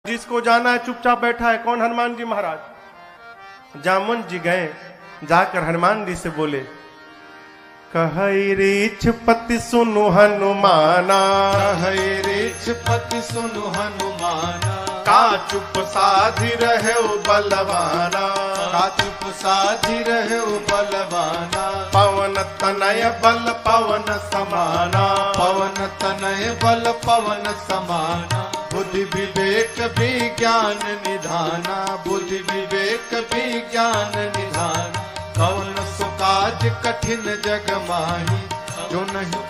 जिसको जाना है चुपचाप बैठा है। कौन? हनुमान जी महाराज। जामवंत जी गए, जाकर हनुमान जी से बोले, कहई रीछ पति सुनु हनुमाना, कहई रीछ पति सुनु हनुमाना, का चुप साधि रहे बलवाना, का चुप साधि रहे बलवाना, पवन तनय बल पवन समाना, पवन तनय बल पवन समाना, बुद्धि विवेक विज्ञान निधाना, बुद्धि विवेक विज्ञान निधाना, कौन सो काज कठिन जग माही, जो नहीं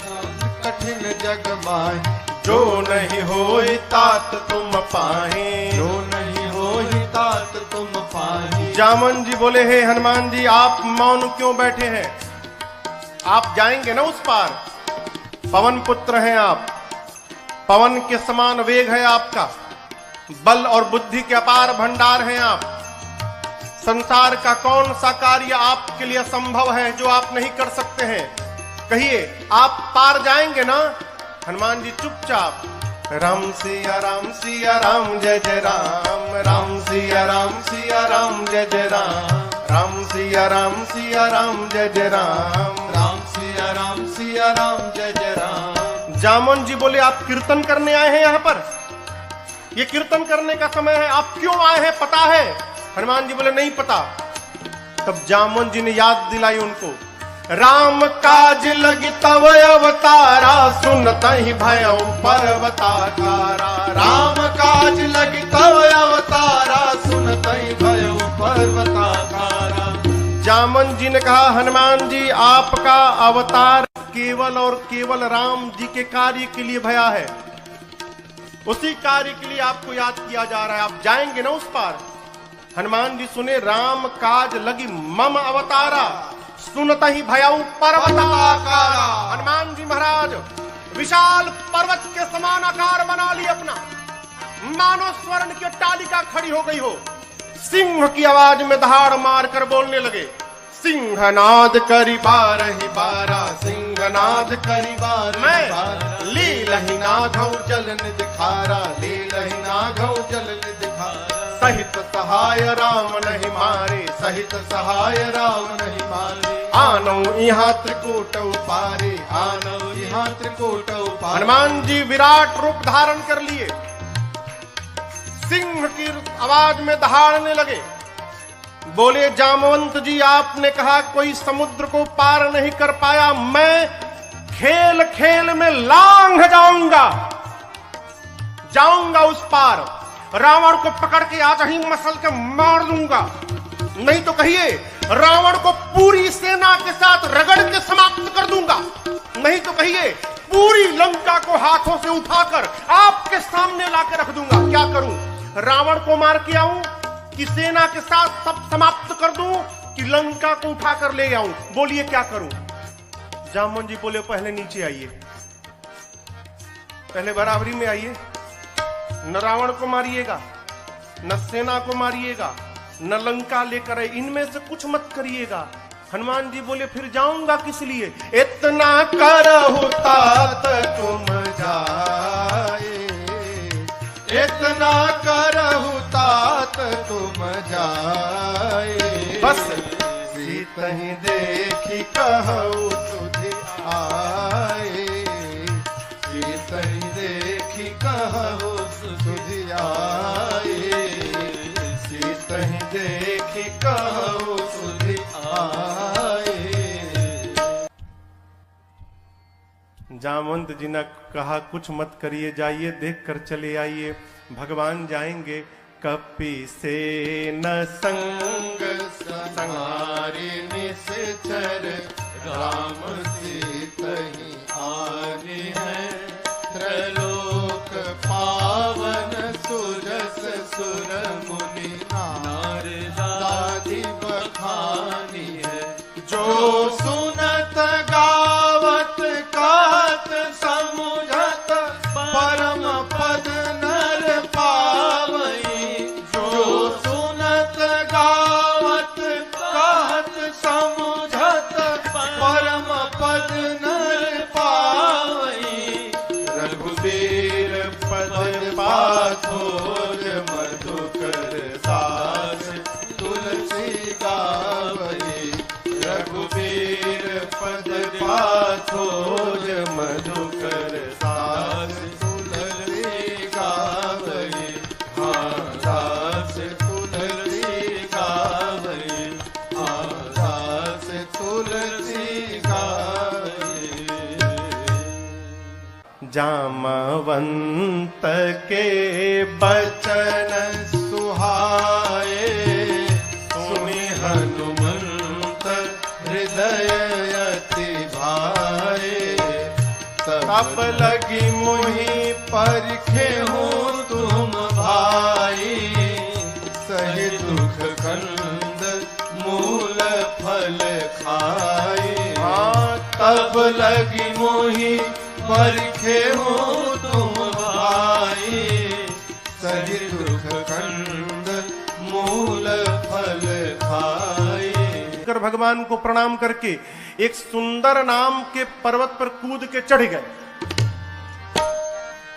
कठिन जग माही, जो नहीं होई तात तुम पाहे, जो नहीं होई तात तुम पाही। जामन जी बोले, हे हनुमान जी आप मौन क्यों बैठे हैं? आप जाएंगे ना उस पार, पवन पुत्र हैं आप, पवन के समान वेग है आपका, बल और बुद्धि के अपार भंडार हैं आप। संसार का कौन सा कार्य आपके लिए संभव है जो आप नहीं कर सकते हैं? कहिए, आप पार जाएंगे ना? हनुमान जी चुपचाप, राम सिया राम जय जय राम, राम सिया राम जय जय राम, राम सिया राम जय जय राम, राम सिया राम जय जय राम। जामन जी बोले, आप कीर्तन करने आए हैं यहाँ पर? ये कीर्तन करने का समय है, आप क्यों आए हैं पता है? हनुमान जी बोले, नहीं पता। तब जामन जी ने याद दिलाई उनको, राम काज लगी तव अवतारा, सुनता ही भयउ पर्वताकारा, राम काज लगी तव अवतारा, सुनता ही भयउ पर्वताकारा। जामन जी ने कहा, हनुमान जी आपका अवतार केवल और केवल राम जी के कार्य के लिए भया है, उसी कार्य के लिए आपको याद किया जा रहा है, आप जाएंगे ना उस पार? हनुमान जी सुने, राम काज लगी मम अवतारा, सुनता ही भयउ पर्वताकारा। हनुमान जी महाराज विशाल पर्वत के समान आकार बना ली अपना, मानो स्वर्ण की टालिका खड़ी हो गई हो। सिंह की आवाज में दहाड़ मारकर बोलने लगे, सिंहनाद करी बारहि बारा, सिंहनाद करी बारहि बारा, लीलहि नाघौ जलन दिखारा, लीलहि नाघौ जलन दिखारा, सहित सहाय राम नहीं मारे, सहित सहाय राम नहीं मारे, आनौ यहाँ त्रिकूट पारे, आनौ यहाँ त्रिकूट पारे। हनुमान जी विराट रूप धारण कर लिए, सिंह की आवाज में दहाड़ने लगे, बोले, जामवंत जी आपने कहा कोई समुद्र को पार नहीं कर पाया, मैं खेल खेल में लांघ जाऊंगा उस पार, रावण को पकड़ के आज ही मसल के मार दूंगा, नहीं तो कहिए रावण को पूरी सेना के साथ रगड़ के समाप्त कर दूंगा, नहीं तो कहिए पूरी लंका को हाथों से उठाकर आपके सामने लाकर रख दूंगा। क्या करूं? रावण को मार के आऊं कि सेना के साथ सब समाप्त कर दूं कि लंका को उठाकर ले आऊं? बोलिए क्या करूं? जामवंत जी बोले, पहले नीचे आइए, पहले बराबरी में आइए, न रावण को मारिएगा, न सेना को मारिएगा, न लंका लेकर आए, इनमें से कुछ मत करिएगा। हनुमान जी बोले, फिर जाऊंगा किस लिए? इतना करहु तात तुम जाए, इतना करहु तात तुम जाए, बस सीतहि देखी कहु तुझ आए, सीतहि देखी कहु तुझ आए, सीतहि देखी कहु तुझ आए। जामवंत जी ने कहा, कुछ मत करिए, जाइए देख कर चले आइए, भगवान जाएंगे। कपि से न संग संहारी निश्चर, राम सीतहि आनी है, त्रैलोक पावन सुरस सुर मुनि नारदादि बखानी है, जो सुनत गावत कहत समुझत परम पद नर पावई, जो सुनत गावत कहत समुझत परम पद नर पावई, रघुबीर पद पाथोर पाछोज मधुकर दास तुलसी गावई, हाँ दास तुलसी गावई, हाँ दास तुलसी गावई। जामवंत के बचन सुहाए, सुनि हनुमंत हृदय अति भाए। तब लगी मोहि परखे हूँ तुम भाई, सही दुख कंद मूल फल खाए। हाँ तब लगी मोहि परखे हूँ तुम भाई, सही दुख कंद मूल फल खाए। कर भगवान को प्रणाम करके एक सुंदर नाम के पर्वत पर कूद के चढ़ गए।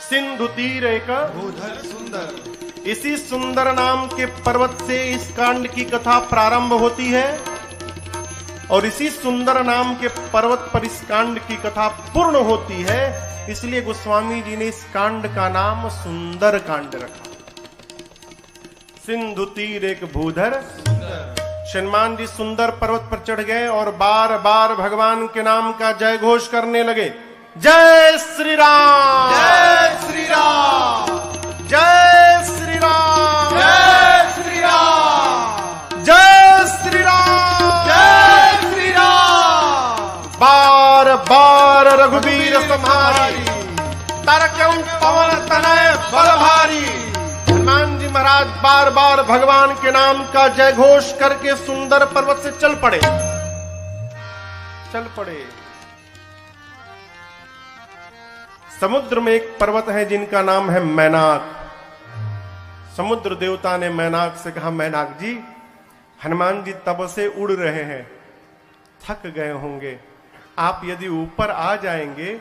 सिंधु तीर एक भूधर सुंदर, इसी सुंदर नाम के पर्वत से इस कांड की कथा प्रारंभ होती है और इसी सुंदर नाम के पर्वत पर इस कांड की कथा पूर्ण होती है। इसलिए गोस्वामी जी ने इस कांड का नाम सुंदर कांड रखा। सिंधु तीर एक भूधर, हनुमान जी सुंदर पर्वत पर चढ़ गए और बार बार भगवान के नाम का जय घोष करने लगे। जय श्री राम, जय श्री राम, जय श्री राम, जय श्री राम, जय श्री राम, जय श्री राम। बार बार रघुवीर सम्हारी, तारकें पवन तनय बल भारी। हनुमान जी महाराज बार बार भगवान के नाम का जय घोष करके सुंदर पर्वत से चल पड़े। समुद्र में एक पर्वत है जिनका नाम है मैनाक। समुद्र देवता ने मैनाक से कहा, मैनाक जी, हनुमान जी तब से उड़ रहे हैं, थक गए होंगे, आप यदि ऊपर आ जाएंगे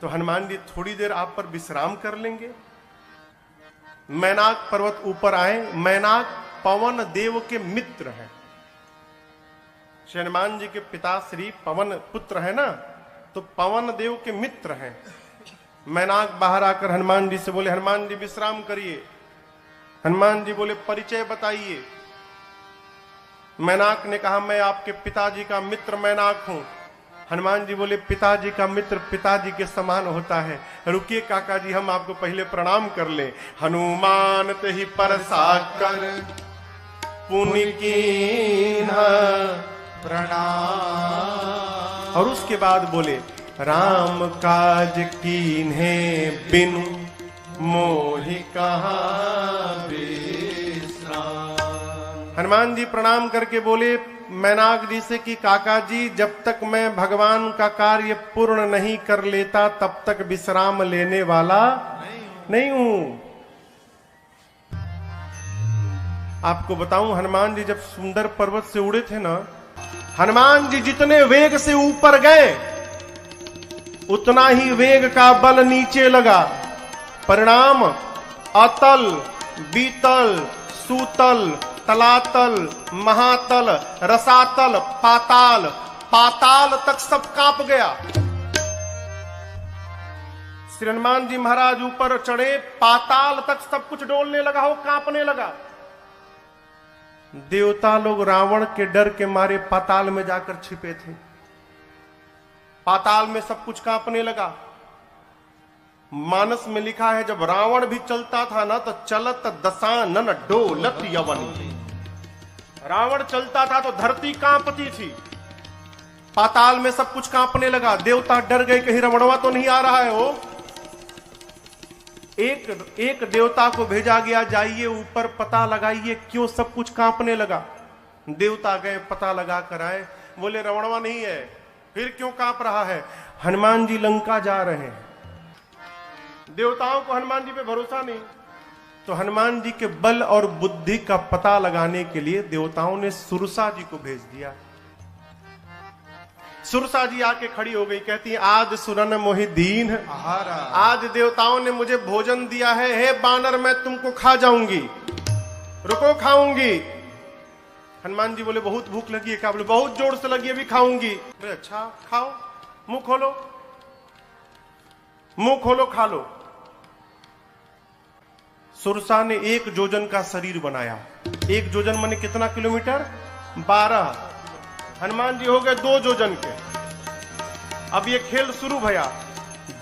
तो हनुमान जी थोड़ी देर आप पर विश्राम कर लेंगे। मैनाक पर्वत ऊपर आए। मैनाक पवन देव के मित्र हैं। हनुमान जी के पिता श्री पवन पुत्र है ना, तो पवन देव के मित्र हैं। मैनाक बाहर आकर हनुमान जी से बोले, हनुमान जी विश्राम करिए। हनुमान जी बोले, परिचय बताइए। मैनाक ने कहा, मैं आपके पिताजी का मित्र मैनाक हूं। हनुमान जी बोले, पिताजी का मित्र पिताजी के समान होता है, रुकिए काका जी, हम आपको पहले प्रणाम कर ले। हनुमान ते ही परसा कर पुनि कीन्हा प्रणाम। और उसके बाद बोले, राम काज कीन्हे बिनु मोहि कहाँ विश्राम। हनुमान जी प्रणाम करके बोले मैनाक जी से कि काका जी, जब तक मैं भगवान का कार्य पूर्ण नहीं कर लेता तब तक विश्राम लेने वाला नहीं हूं। आपको बताऊं, हनुमान जी जब सुंदर पर्वत से उड़े थे ना, हनुमान जी जितने वेग से ऊपर गए उतना ही वेग का बल नीचे लगा। परिणाम अतल, बीतल, सूतल, तलातल, महातल, रसातल, पाताल, पाताल तक सब कांप गया। श्री हनुमान जी महाराज ऊपर चढ़े, पाताल तक सब कुछ डोलने लगा हो, कांपने लगा। देवता लोग रावण के डर के मारे पाताल में जाकर छिपे थे। पाताल में सब कुछ कांपने लगा। मानस में लिखा है, जब रावण भी चलता था ना तो चलत दशानन डोलत यवनी। रावण चलता था तो धरती कांपती थी। पाताल में सब कुछ कांपने लगा। देवता डर गए, कहीं रावणवा तो नहीं आ रहा है। वो एक देवता को भेजा गया, जाइए ऊपर पता लगाइए क्यों सब कुछ कांपने लगा। देवता गए, पता लगा कर आए, बोले रावणवा नहीं है। फिर क्यों कांप रहा है? हनुमान जी लंका जा रहे हैं। देवताओं को हनुमान जी पे भरोसा नहीं, तो हनुमान जी के बल और बुद्धि का पता लगाने के लिए देवताओं ने सुरसा जी को भेज दिया। सुरसा जी आके खड़ी हो गई, कहती है, आज सुरन मोहि दीन, आज देवताओं ने मुझे भोजन दिया है, हे बानर मैं तुमको खा जाऊंगी, रुको खाऊंगी। हनुमान जी बोले बहुत भूख लगी है क्या? बोले बहुत जोर से लगी, अभी खाऊंगी। बोले अच्छा खाओ। मुंह खोलो, मुंह खोलो, खा लो। सुरसा ने 1 जोजन का शरीर बनाया। 1 जोजन माने कितना किलोमीटर? 12। हनुमान जी हो गए 2 जोजन के। अब ये खेल शुरू भया।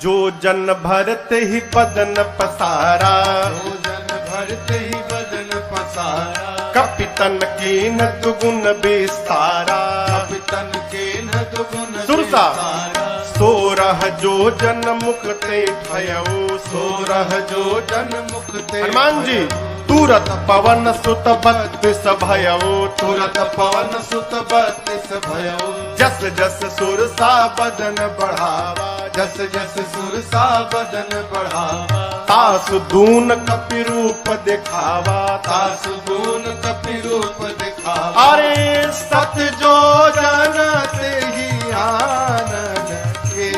जोजन भरते ही बदन पसारा, जोजन भरते ही बदन पसारा, कपितन कीन दुगुन विस्तारा, कपितन के न दुगुन सुरसा विस्तारा, 16 जोजन मुक्ते भयऊ, 16 जोजन मुक्ते हनुमान जी तुरत पवन सुत 32 भयऊ, तुरत पवन सुत 32 भयो, जस जस सुरसा बदन बढ़ावा, जस जस सुरसा बदन बढ़ावा, तासु दून कपि रूप दिखावा, तासु गुण कपि रूप दिखावा। अरे सत जो जनते ही आनंद के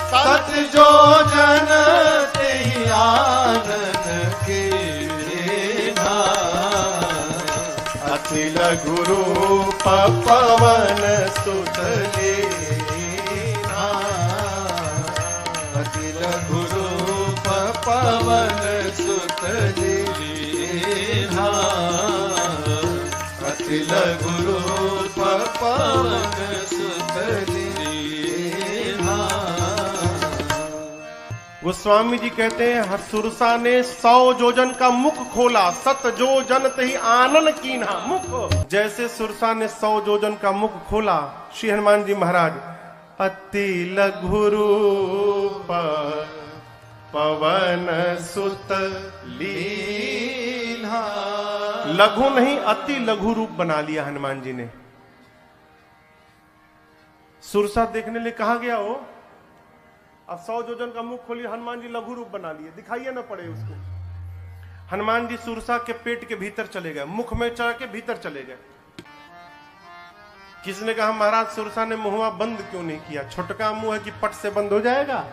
सत जो जनते ही आनंद के अखिल गुरु पवन सुत लीना, अखिल गुरु पवन सुत लीना, अखिल गुरु पवन सुत लीना। गोस्वामी जी कहते हैं सुरसा ने 100 जोजन का मुख खोला, 7 जोजन तहि आनन कीन्हा। मुख जैसे सुरसा ने 100 जोजन का मुख खोला, श्री हनुमान जी महाराज अति लघु रूप पवन सुत लीन्हा। लघु नहीं, अति लघु रूप बना लिया हनुमान जी ने। सुरसा देखने लिए कहा गया हो, अब 100 जोजन का मुख खोलिए, हनुमान जी लघु रूप बना लिए, दिखाइए ना पड़े उसको। हनुमान जी सुरसा के पेट के भीतर चले गए, मुख में चढ़ के भीतर चले गए। किसने कहा महाराज सुरसा ने मुंहवा बंद क्यों नहीं किया? छोटका मुंह है कि पट से बंद हो जाएगा?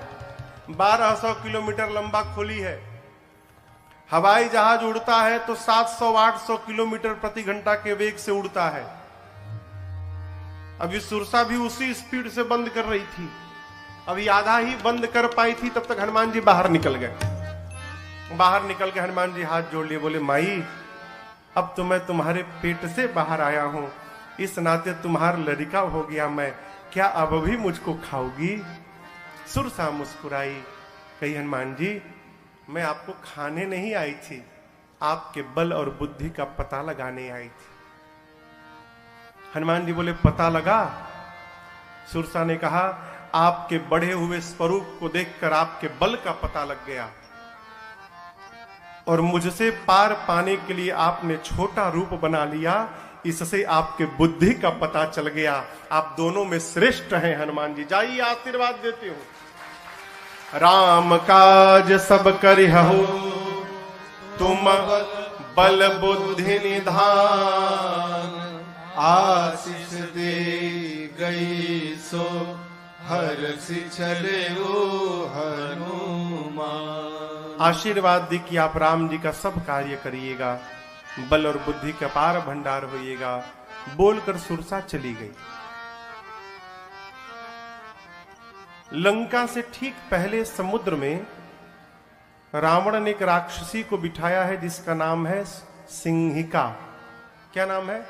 1200 किलोमीटर लंबा खोली है। हवाई जहाज उड़ता है तो 700-800 किलोमीटर प्रति घंटा के वेग से उड़ता है। अभी सुरसा भी उसी स्पीड से बंद कर रही थी, अभी आधा ही बंद कर पाई थी, तब तक हनुमान जी बाहर निकल गए। बाहर निकल के हनुमान जी हाथ जोड़ लिए, बोले माई अब तो मैं तुम्हारे पेट से बाहर आया हूं, इस नाते तुम्हारा लड़का हो गया मैं, क्या अब भी मुझको खाओगी? सुरसा मुस्कुराई, कही हनुमान जी मैं आपको खाने नहीं आई थी, आपके बल और बुद्धि का पता लगाने आई थी। हनुमान जी बोले पता लगा? सुरसा ने कहा आपके बढ़े हुए स्वरूप को देखकर आपके बल का पता लग गया, और मुझसे पार पाने के लिए आपने छोटा रूप बना लिया, इससे आपके बुद्धि का पता चल गया। आप दोनों में श्रेष्ठ हैं हनुमान जी। जाइए आशीर्वाद देते हो। राम काज सब करिहु तुम बल बुद्धि निधान, आशीष दे गई सो हर्षि चले ओ हनुमान। आशीर्वाद दी कि आप राम जी का सब कार्य करिएगा, बल और बुद्धि का पार भंडार होइएगा। बोलकर सुरसा चली गई। लंका से ठीक पहले समुद्र में रावण ने एक राक्षसी को बिठाया है जिसका नाम है सिंहिका। क्या नाम है?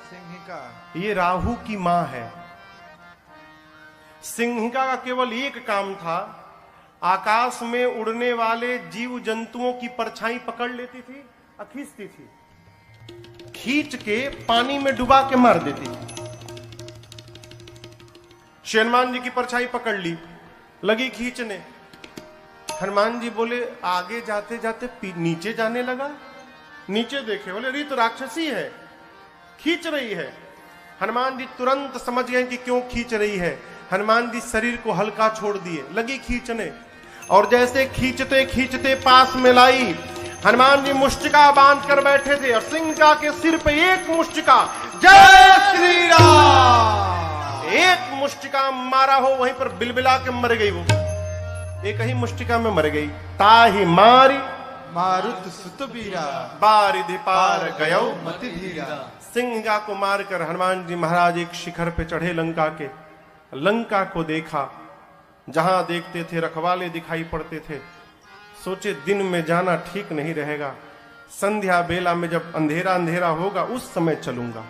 सिंहिका। ये राहु की मां है। सिंहिका का केवल एक काम था, आकाश में उड़ने वाले जीव जंतुओं की परछाई पकड़ लेती थी और खींचती थी, खींच के पानी में डुबा के मार देती थी। हनुमान जी की परछाई पकड़ ली, लगी खींचने। हनुमान जी बोले आगे जाते जाते नीचे जाने लगा। नीचे देखे, बोले अरे तो राक्षसी है, खींच रही है। हनुमान जी तुरंत समझ गए कि क्यों खींच रही है। हनुमान जी शरीर को हल्का छोड़ दिए, लगी खींचने, और जैसे खींचते खींचते पास में लाई। हनुमान जी मुष्टिका बांध कर बैठे थे और सिंहिका के सिर पे एक मुष्टिका, जय श्री राम, एक मुष्टिका मारा हो, वहीं पर बिलबिला के मर गई। वो एक ही मुष्टिका में मर गई। ताहि मारी मारुत सुत बीरा, बारिधि पार गयो मति धीरा। सिंहिका को मारकर हनुमान जी महाराज एक शिखर पे चढ़े लंका के। लंका को देखा, जहां देखते थे रखवाले दिखाई पड़ते थे। सोचे दिन में जाना ठीक नहीं रहेगा, संध्या बेला में जब अंधेरा अंधेरा होगा उस समय चलूंगा।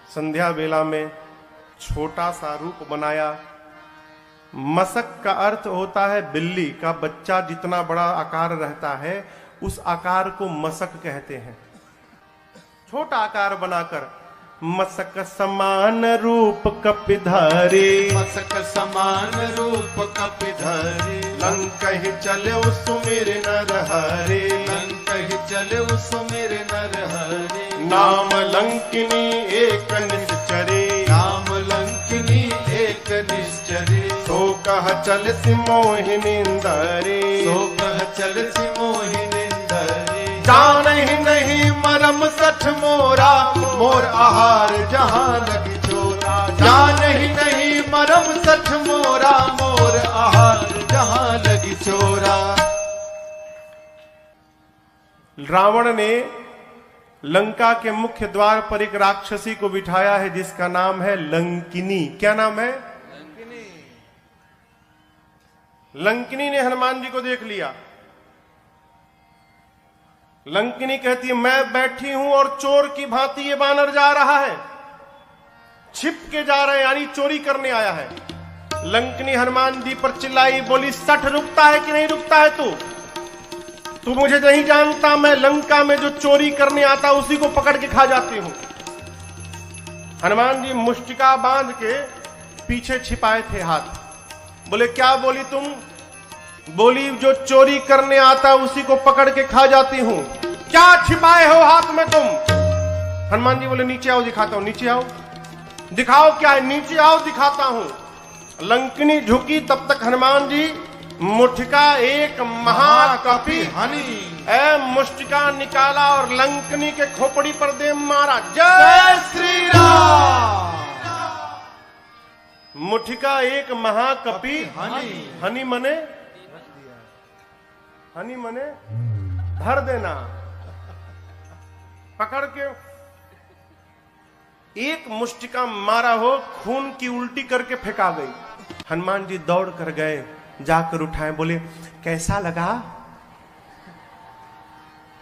संध्या बेला में छोटा सा रूप बनाया। मसक का अर्थ होता है बिल्ली का बच्चा जितना बड़ा आकार रहता है उस आकार को मसक कहते हैं। छोटा आकार बनाकर मसक समान रूप कपिधारी, मसक समान रूप कपिधारी, लंकहि चले सुमिर नर हरे, लंकहि चले सुमिर नर हरे। नाम लंकिनी एक निश्चरे, नाम लंकिनी एक निश्चरे। सो कह चल सी मोहिनींदरे, सो कह चल सी मोहिनींदरे। जानहि नहीं मरम सठ मोरा, मोर आहार जहां लगी चोरा। जानहि नहीं मरम सठ मोरा, मोर आहार जहां लगी चोरा। रावण ने लंका के मुख्य द्वार पर एक राक्षसी को बिठाया है जिसका नाम है लंकिनी। क्या नाम है? लंकिनी ने हनुमान जी को देख लिया। लंकिनी कहती है मैं बैठी हूं और चोर की भांति ये बानर जा रहा है, छिप के जा रहे हैं, यानी चोरी करने आया है। लंकिनी हनुमान जी पर चिल्लाई, बोली सठ रुकता है कि नहीं रुकता है तू मुझे नहीं जानता, मैं लंका में जो चोरी करने आता उसी को पकड़ के खा जाती हूं। हनुमान जी मुष्टिका बांध के पीछे छिपाए थे हाथ। बोले क्या बोली तुम? बोली जो चोरी करने आता उसी को पकड़ के खा जाती हूं। क्या छिपाए हो हाथ में तुम? हनुमान जी बोले नीचे आओ दिखाता हूं। नीचे आओ, दिखाओ क्या है? नीचे आओ दिखाता हूं। लंकिनी झुकी, तब तक हनुमान जी मुठिका एक महाकपि हनी ए मुष्टिका निकाला और लंकिनी के खोपड़ी पर दे मारा। जय श्री राम। मुठिका एक महाकपि हनी, हनी मने, हनी मने धर देना। पकड़ के एक मुष्टिका मारा हो, खून की उल्टी करके फेंका गई। हनुमान जी दौड़ कर गए, जाकर उठाए, बोले कैसा लगा?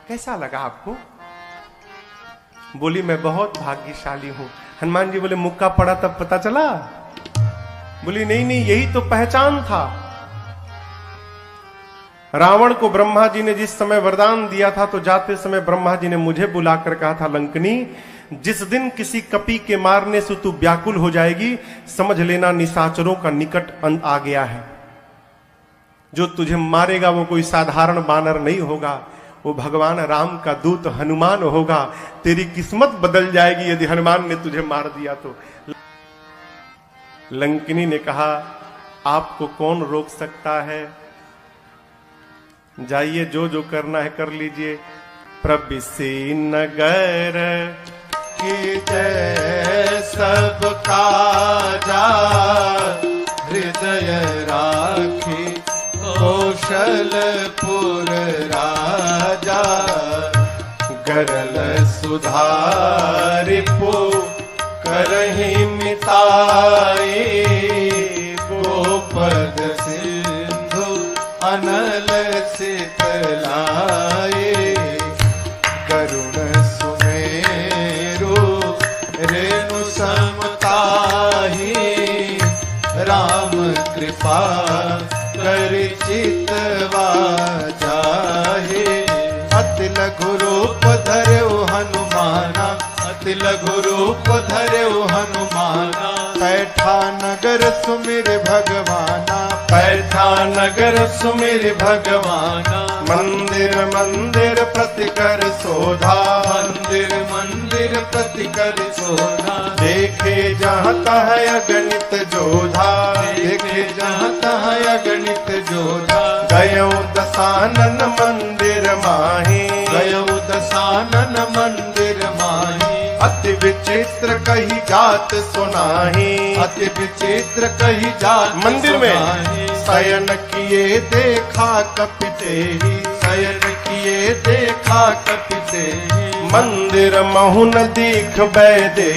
कैसा लगा आपको? बोली मैं बहुत भाग्यशाली हूं। हनुमान जी बोले मुक्का पड़ा तब पता चला? बोली नहीं नहीं, यही तो पहचान था। रावण को ब्रह्मा जी ने जिस समय वरदान दिया था तो जाते समय ब्रह्मा जी ने मुझे बुलाकर कहा था लंकिनी जिस दिन किसी कपि के मारने से तू व्याकुल हो जाएगी समझ लेना निशाचरों का निकट अंत आ गया है। जो तुझे मारेगा वो कोई साधारण बानर नहीं होगा, वो भगवान राम का दूत हनुमान होगा। तेरी किस्मत बदल जाएगी यदि हनुमान ने तुझे मार दिया तो। लंकिनी ने कहा आपको कौन रोक सकता है, जाइए जो जो करना है कर लीजिए। प्रबिसी नगर की जय सब काजा, हृदय राखी कौशलपुर राजा। गरल सुधारिपो करहि मिताई, गोपद सिंधु अनल सितलाए। करुण सुमेरु रेणु समताही, राम कृपा कर चितवा जाहे। अति लघु रूप धर्यो हनुमाना, अति लघु रूप धर्यो हनुमाना। पैठा नगर सुमिर भगवाना, पैठा नगर सुमिर भगवाना। मंदिर मंदिर प्रतिकर शोधा, मंदिर मंदिर प्रतिकर शोधा। देखे जहाँ तह अगणित जोधा, देखे जहाँ तह अगणित जोधा। गयो दसानन मंदिर माही, गयो दसानन मंदिर माही। अति विचित्र कही जात सुनाही, अति विचित्र कही जात मंदिर में शयन किए देखा कपितेहि, शयन किए देखा कपितेहि। मंदिर महु न दीख बैदे,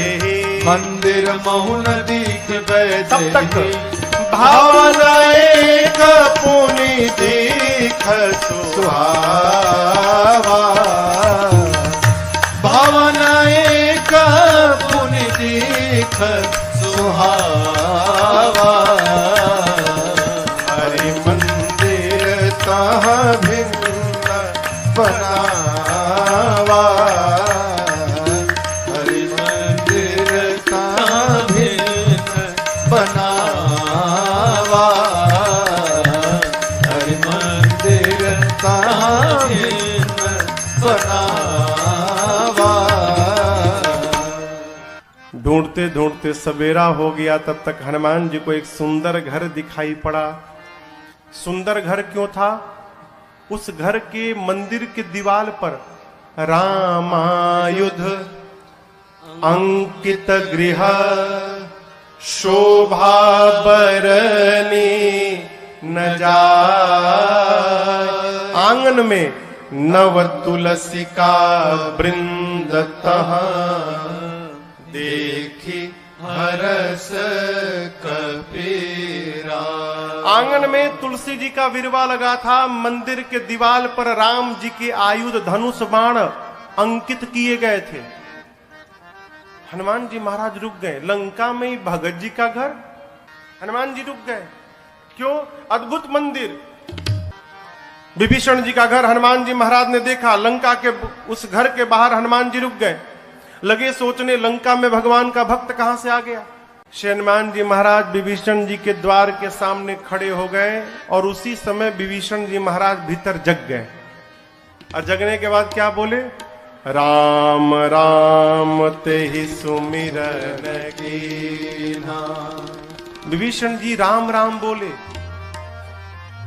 मंदिर महु न दीख बैदे। तब तक भावना एक पुनि दीख सुहावा, भावना एक पुनि दीख सुहावा। हरि मंदिर तहाँ भिन्न बनावा, हरि मंदिर तहाँ भिन्न बनावा, हरि मंदिर तहाँ भिन्न बनावा। ढूंढते ढूंढते सवेरा हो गया। तब तक हनुमान जी को एक सुंदर घर दिखाई पड़ा। सुंदर घर क्यों था? उस घर के मंदिर के दीवार पर रामायुध अंकित गृह शोभा बरनी न जाय। आंगन में नव तुलसी का वृंद तहाँ देखी हरस कबीरा। आंगन में तुलसी जी का विरवा लगा था। मंदिर के दीवार पर राम जी के आयुध धनुष बाण अंकित किए गए थे। हनुमान जी महाराज रुक गए। लंका में ही भगत जी का घर, हनुमान जी रुक गए। क्यों? अद्भुत मंदिर। विभीषण जी का घर हनुमान जी महाराज ने देखा। लंका के उस घर के बाहर हनुमान जी रुक गए। लगे सोचने, लंका में भगवान का भक्त कहां से आ गया। श्री हनुमान जी महाराज विभीषण जी के द्वार के सामने खड़े हो गए और उसी समय विभीषण जी महाराज भीतर जग गए। और जगने के बाद क्या बोले? राम राम ते ही सुमिरन कीन्हा। विभीषण जी राम राम बोले।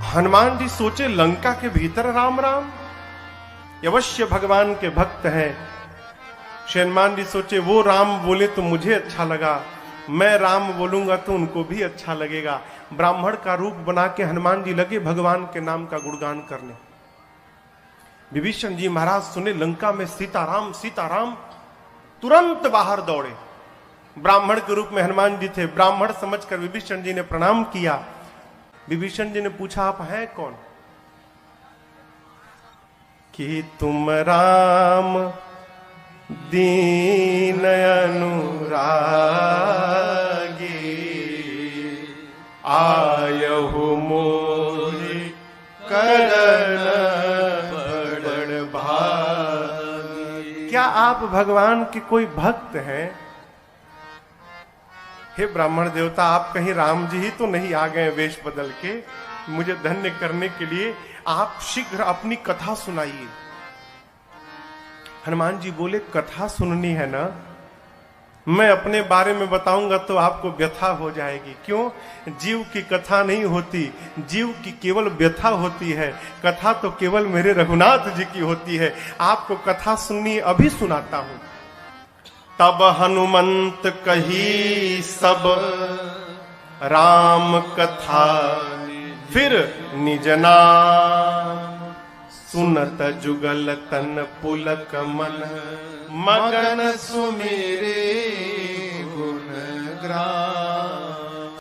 हनुमान जी सोचे, लंका के भीतर राम राम, अवश्य भगवान के भक्त हैं। श्री हनुमान जी सोचे, वो राम बोले तो मुझे अच्छा लगा, मैं राम बोलूंगा तो उनको भी अच्छा लगेगा। ब्राह्मण का रूप बना के हनुमान जी लगे भगवान के नाम का गुणगान करने। विभीषण जी महाराज सुने लंका में सीताराम सीताराम, तुरंत बाहर दौड़े। ब्राह्मण के रूप में हनुमान जी थे। ब्राह्मण समझकर विभीषण जी ने प्रणाम किया। विभीषण जी ने पूछा, आप हैं कौन? कि तुम राम दीन अनुरागी, आयहु मोहि करन बड़ भागी। क्या आप भगवान के कोई भक्त हैं? हे ब्राह्मण देवता, आप कहीं राम जी ही तो नहीं आ गए वेश बदल के मुझे धन्य करने के लिए? आप शीघ्र अपनी कथा सुनाइए। हनुमान जी बोले, कथा सुननी है ना? मैं अपने बारे में बताऊंगा तो आपको व्यथा हो जाएगी। क्यों? जीव की कथा नहीं होती, जीव की केवल व्यथा होती है। कथा तो केवल मेरे रघुनाथ जी की होती है। आपको कथा सुननी, अभी सुनाता हूं। तब हनुमंत कही सब राम कथा, फिर निज नाम सुनत जुगल तन पुलक मन, मगन सुमेरे गुण ग्राम।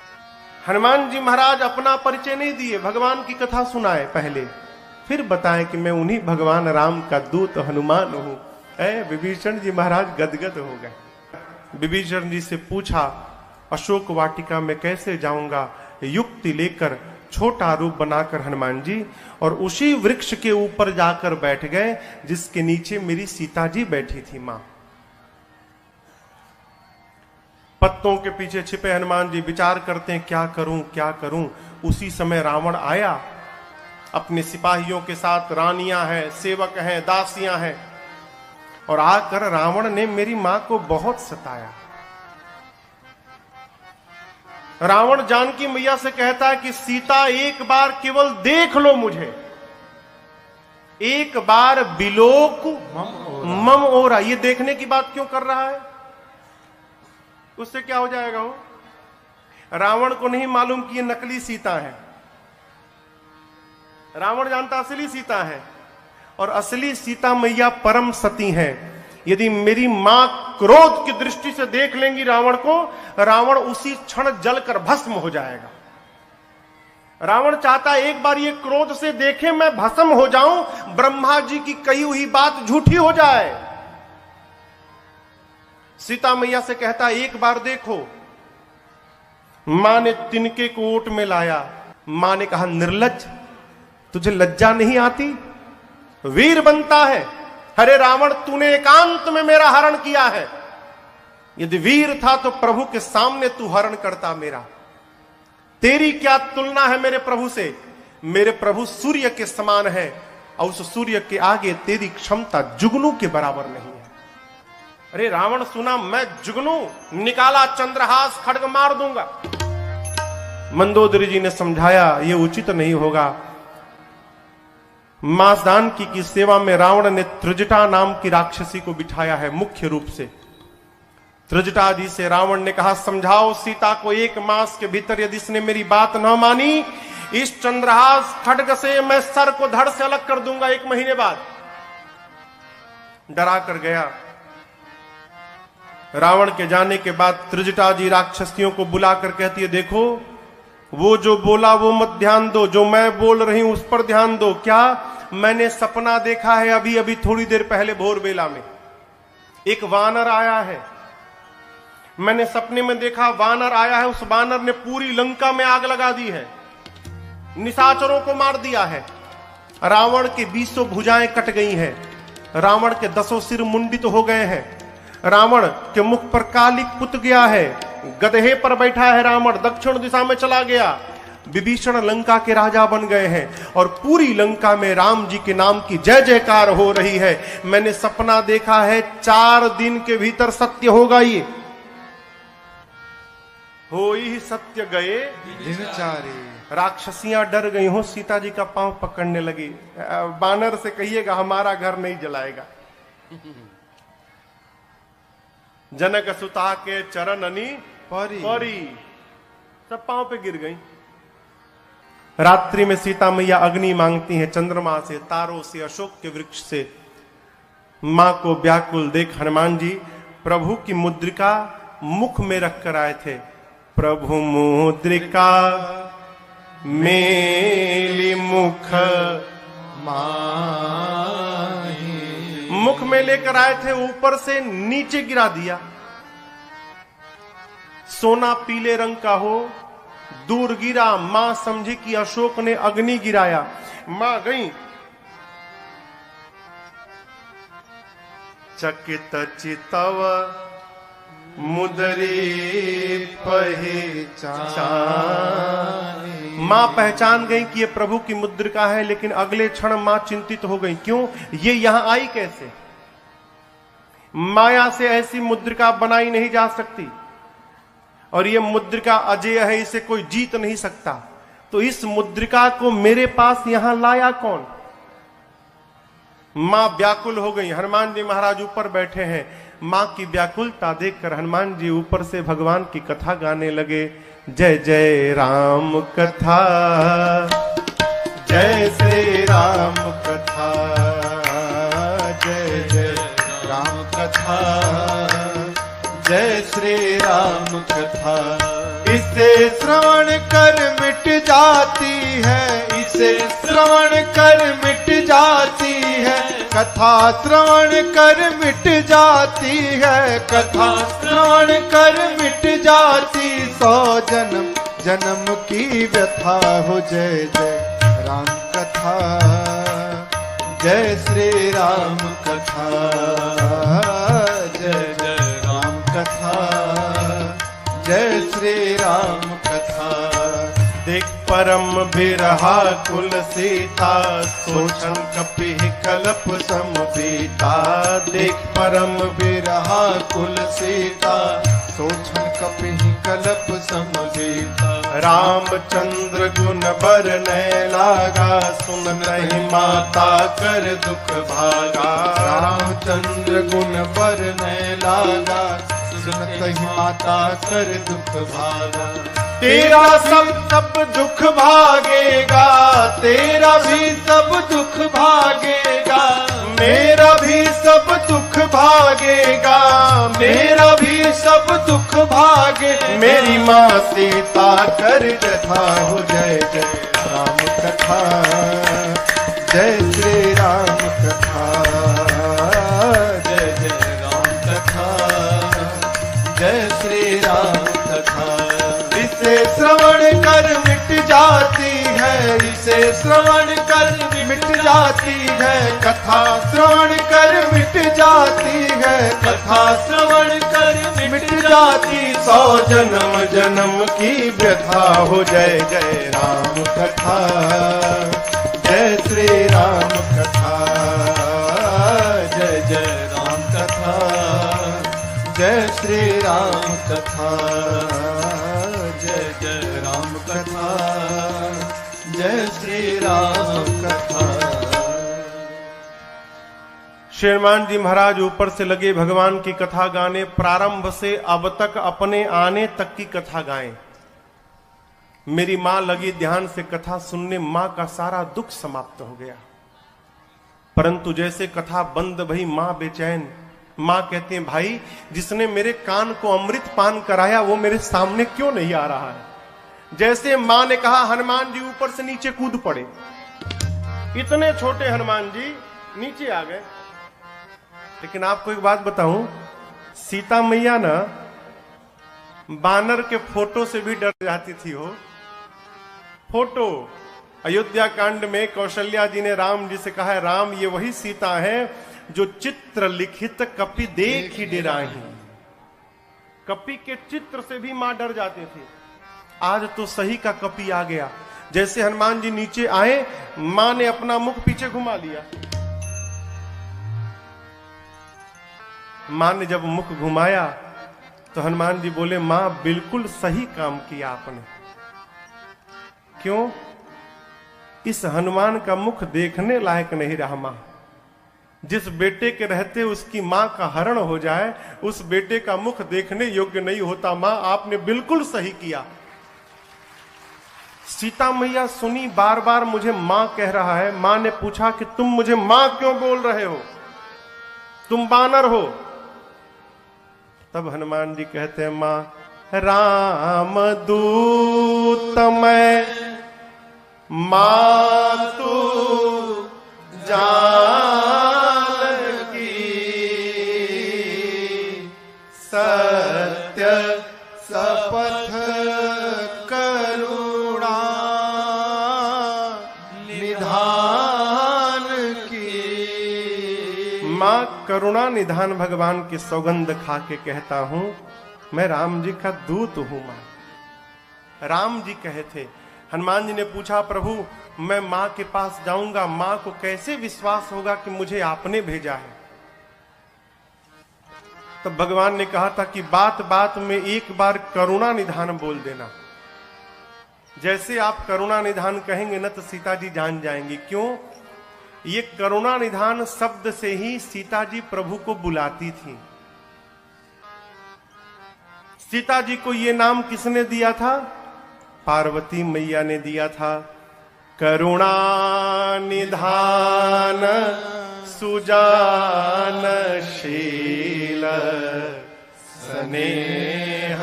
हनुमान जी महाराज अपना परिचय नहीं दिए, भगवान की कथा सुनाए पहले, फिर बताएं कि मैं उन्हीं भगवान राम का दूत हनुमान हूं। विभीषण जी महाराज गदगद हो गए। विभीषण जी से पूछा, अशोक वाटिका में कैसे जाऊंगा? युक्ति लेकर छोटा रूप बनाकर हनुमान जी और उसी वृक्ष के ऊपर जाकर बैठ गए जिसके नीचे मेरी सीता जी बैठी थी मां। पत्तों के पीछे छिपे हनुमान जी विचार करते हैं, क्या करूं क्या करूं। उसी समय रावण आया अपने सिपाहियों के साथ। रानियां हैं, सेवक हैं, दासियां हैं, और आकर रावण ने मेरी मां को बहुत सताया। रावण जानकी मैया से कहता है कि सीता एक बार केवल देख लो मुझे, एक बार बिलोक मम ओरा। ये देखने की बात क्यों कर रहा है? उससे क्या हो जाएगा? वो रावण को नहीं मालूम कि ये नकली सीता है। रावण जानता असली सीता है, और असली सीता मैया परम सती है। यदि मेरी मां क्रोध की दृष्टि से देख लेंगी रावण को, रावण उसी क्षण जलकर भस्म हो जाएगा। रावण चाहता है एक बार ये क्रोध से देखे, मैं भस्म हो जाऊं, ब्रह्मा जी की कही हुई बात झूठी हो जाए। सीता मैया से कहता एक बार देखो। मां ने तिनके को ओट में लाया। मां ने कहा निर्लज्ज, तुझे लज्जा नहीं आती? वीर बनता है। अरे रावण, तूने एकांत में मेरा हरण किया है। यदि वीर था तो प्रभु के सामने तू हरण करता मेरा। तेरी क्या तुलना है मेरे प्रभु से? मेरे प्रभु सूर्य के समान है और उस सूर्य के आगे तेरी क्षमता जुगनू के बराबर नहीं है। अरे रावण सुना, मैं जुगनू, निकाला चंद्रहास, खड्ग मार दूंगा। मंदोदरी जी ने समझाया ये उचित नहीं होगा। मां जानकी की सेवा में रावण ने त्रिजटा नाम की राक्षसी को बिठाया है मुख्य रूप से। त्रिजटा जी से रावण ने कहा समझाओ सीता को, 1 मास के भीतर यदि इसने मेरी बात न मानी, इस चंद्रहास खड्ग से मैं सर को धड़ से अलग कर दूंगा 1 महीने बाद। डरा कर गया। रावण के जाने के बाद त्रिजटा जी राक्षसियों को बुलाकर कहती है देखो, वो जो बोला वो मत ध्यान दो, जो मैं बोल रही हूं उस पर ध्यान दो। क्या? मैंने सपना देखा है अभी अभी थोड़ी देर पहले भोर बेला में। एक वानर आया है, मैंने सपने में देखा वानर आया है। उस वानर ने पूरी लंका में आग लगा दी है, निशाचरों को मार दिया है। रावण की 20 भुजाएं कट गई हैं, रावण के 10 सिर मुंडित हो गए हैं, रावण के मुख पर कालिक पुत गया है, गधे पर बैठा है रावण, दक्षिण दिशा में चला गया। विभीषण लंका के राजा बन गए हैं और पूरी लंका में राम जी के नाम की जय जयकार हो रही है। मैंने सपना देखा है 4 दिन के भीतर सत्य होगा। ये हो ही सत्य गए दिनचारी। राक्षसियां डर गई हो, सीता जी का पांव पकड़ने लगी। बानर से कहिएगा हमारा घर नहीं जलाएगा। जनक सुता के चरण अनी परी सब पांव पे गिर गई। रात्रि में सीता मैया अग्नि मांगती हैं, चंद्रमा से, तारों से, अशोक के वृक्ष से। मां को व्याकुल देख हनुमान जी प्रभु की मुद्रिका मुख में रख कर आए थे। प्रभु मुद्रिका मेली मुख माही, मुख में लेकर आए थे, ऊपर से नीचे गिरा दिया। सोना पीले रंग का हो, दूर गिरा। मां समझी कि अशोक ने अग्नि गिराया। मां गई, चकित चितव मुदरी पहचान। मां पहचान गई कि ये प्रभु की मुद्रिका है, लेकिन अगले क्षण मां चिंतित हो गई। क्यों? ये यहां आई कैसे? माया से ऐसी मुद्रिका बनाई नहीं जा सकती और ये मुद्रिका अजेय है, इसे कोई जीत नहीं सकता। तो इस मुद्रिका को मेरे पास यहां लाया कौन? मां व्याकुल हो गई। हनुमान जी महाराज ऊपर बैठे हैं। मां की व्याकुलता देखकर हनुमान जी ऊपर से भगवान की कथा गाने लगे। जय जय राम कथा, जय श्री राम कथा, जय जय राम कथा, जय श्री राम कथा। इसे श्रवण कर मिट जाती है, इसे श्रवण कर मिट जाती है, कथा श्रवण कर मिट जाती है, कथा श्रवण कर मिट जाती। 100 जन्म जन्म की व्यथा हो। जय जय राम कथा, जय श्री राम कथा, जय जय राम कथा, जय श्री राम कथा। देख परम बिरहा कुल सीता, सोचन कपि कल्प समबीता। देख परम बिरहा कुल सीता, सोचन कपि कल्प समबीता। रामचंद्र गुण बरनै लागा, सुनहि माता कर दुख भागा। रामचंद्र गुण बरनै लागा, सुनहि माता कर दुख भागा। तेरा सब दुख भागेगा, तेरा भी सब दुख भागेगा, मेरा भी सब दुख भागेगा, मेरा भी सब दुख भागे। मेरी माँ सीता कर कथा हो जय जय राम कथा, जय श्री राम कथा, जय जय राम कथा, जय श्री राम कथा। इसे श्रवण कर मिट जाती है, इसे श्रवण कर मिट जाती है, कथा श्रवण कर मिट जाती है, कथा श्रवण कर मिट जाती। 100 जन्म जन्म की व्यथा हो जय जय राम कथा, जय श्री राम कथा, जय जय राम कथा, जय श्री राम कथा, जय जय राम कथा, जय श्री राम कथा। श्री हनुमान जी महाराज ऊपर से लगे भगवान की कथा गाने, प्रारंभ से अब तक अपने आने तक की कथा गाएं। मेरी मां लगी ध्यान से कथा सुनने, मां का सारा दुख समाप्त हो गया। परंतु जैसे कथा बंद भई मां बेचैन। मां कहते हैं भाई जिसने मेरे कान को अमृत पान कराया वो मेरे सामने क्यों नहीं आ रहा है। जैसे मां ने कहा हनुमान जी ऊपर से नीचे कूद पड़े। इतने छोटे हनुमान जी नीचे आ गए। लेकिन आपको एक बात बताऊं, सीता मैया ना बानर के फोटो से भी डर जाती थी। हो फोटो अयोध्या कांड में कौशल्या जी ने राम जी से कहा है, राम ये वही सीता है जो चित्र लिखित कपि देख ही डेराही। कपि के चित्र से भी मां डर जाती थी। आज तो सही का कपि आ गया। जैसे हनुमान जी नीचे आए, मां ने अपना मुख पीछे घुमा लिया। मां ने जब मुख घुमाया तो हनुमान जी बोले, मां बिल्कुल सही काम किया आपने। क्यों? इस हनुमान का मुख देखने लायक नहीं रहा। मां जिस बेटे के रहते उसकी मां का हरण हो जाए, उस बेटे का मुख देखने योग्य नहीं होता। मां आपने बिल्कुल सही किया। सीता मैया सुनी, बार बार मुझे मां कह रहा है। मां ने पूछा कि तुम मुझे मां क्यों बोल रहे हो, तुम बानर हो। तब हनुमान जी कहते हैं, मां राम दूत मैं मातु जानकी, सत्य शपथ करुणा निधान की। मां करुणा निधान भगवान की सौगंध खा के कहता हूं, मैं राम जी का दूत हूं। मां राम जी कहे थे। हनुमान जी ने पूछा, प्रभु मैं मां के पास जाऊंगा, मां को कैसे विश्वास होगा कि मुझे आपने भेजा है। तो भगवान ने कहा था कि बात बात में एक बार करुणा निधान बोल देना। जैसे आप करुणा निधान कहेंगे ना तो सीता जी जान जाएंगी। क्यों? ये करुणा निधान शब्द से ही सीता जी प्रभु को बुलाती थी। सीता जी को ये नाम किसने दिया था? पार्वती मैया ने दिया था। करुणा निधान सुजान शील स्नेह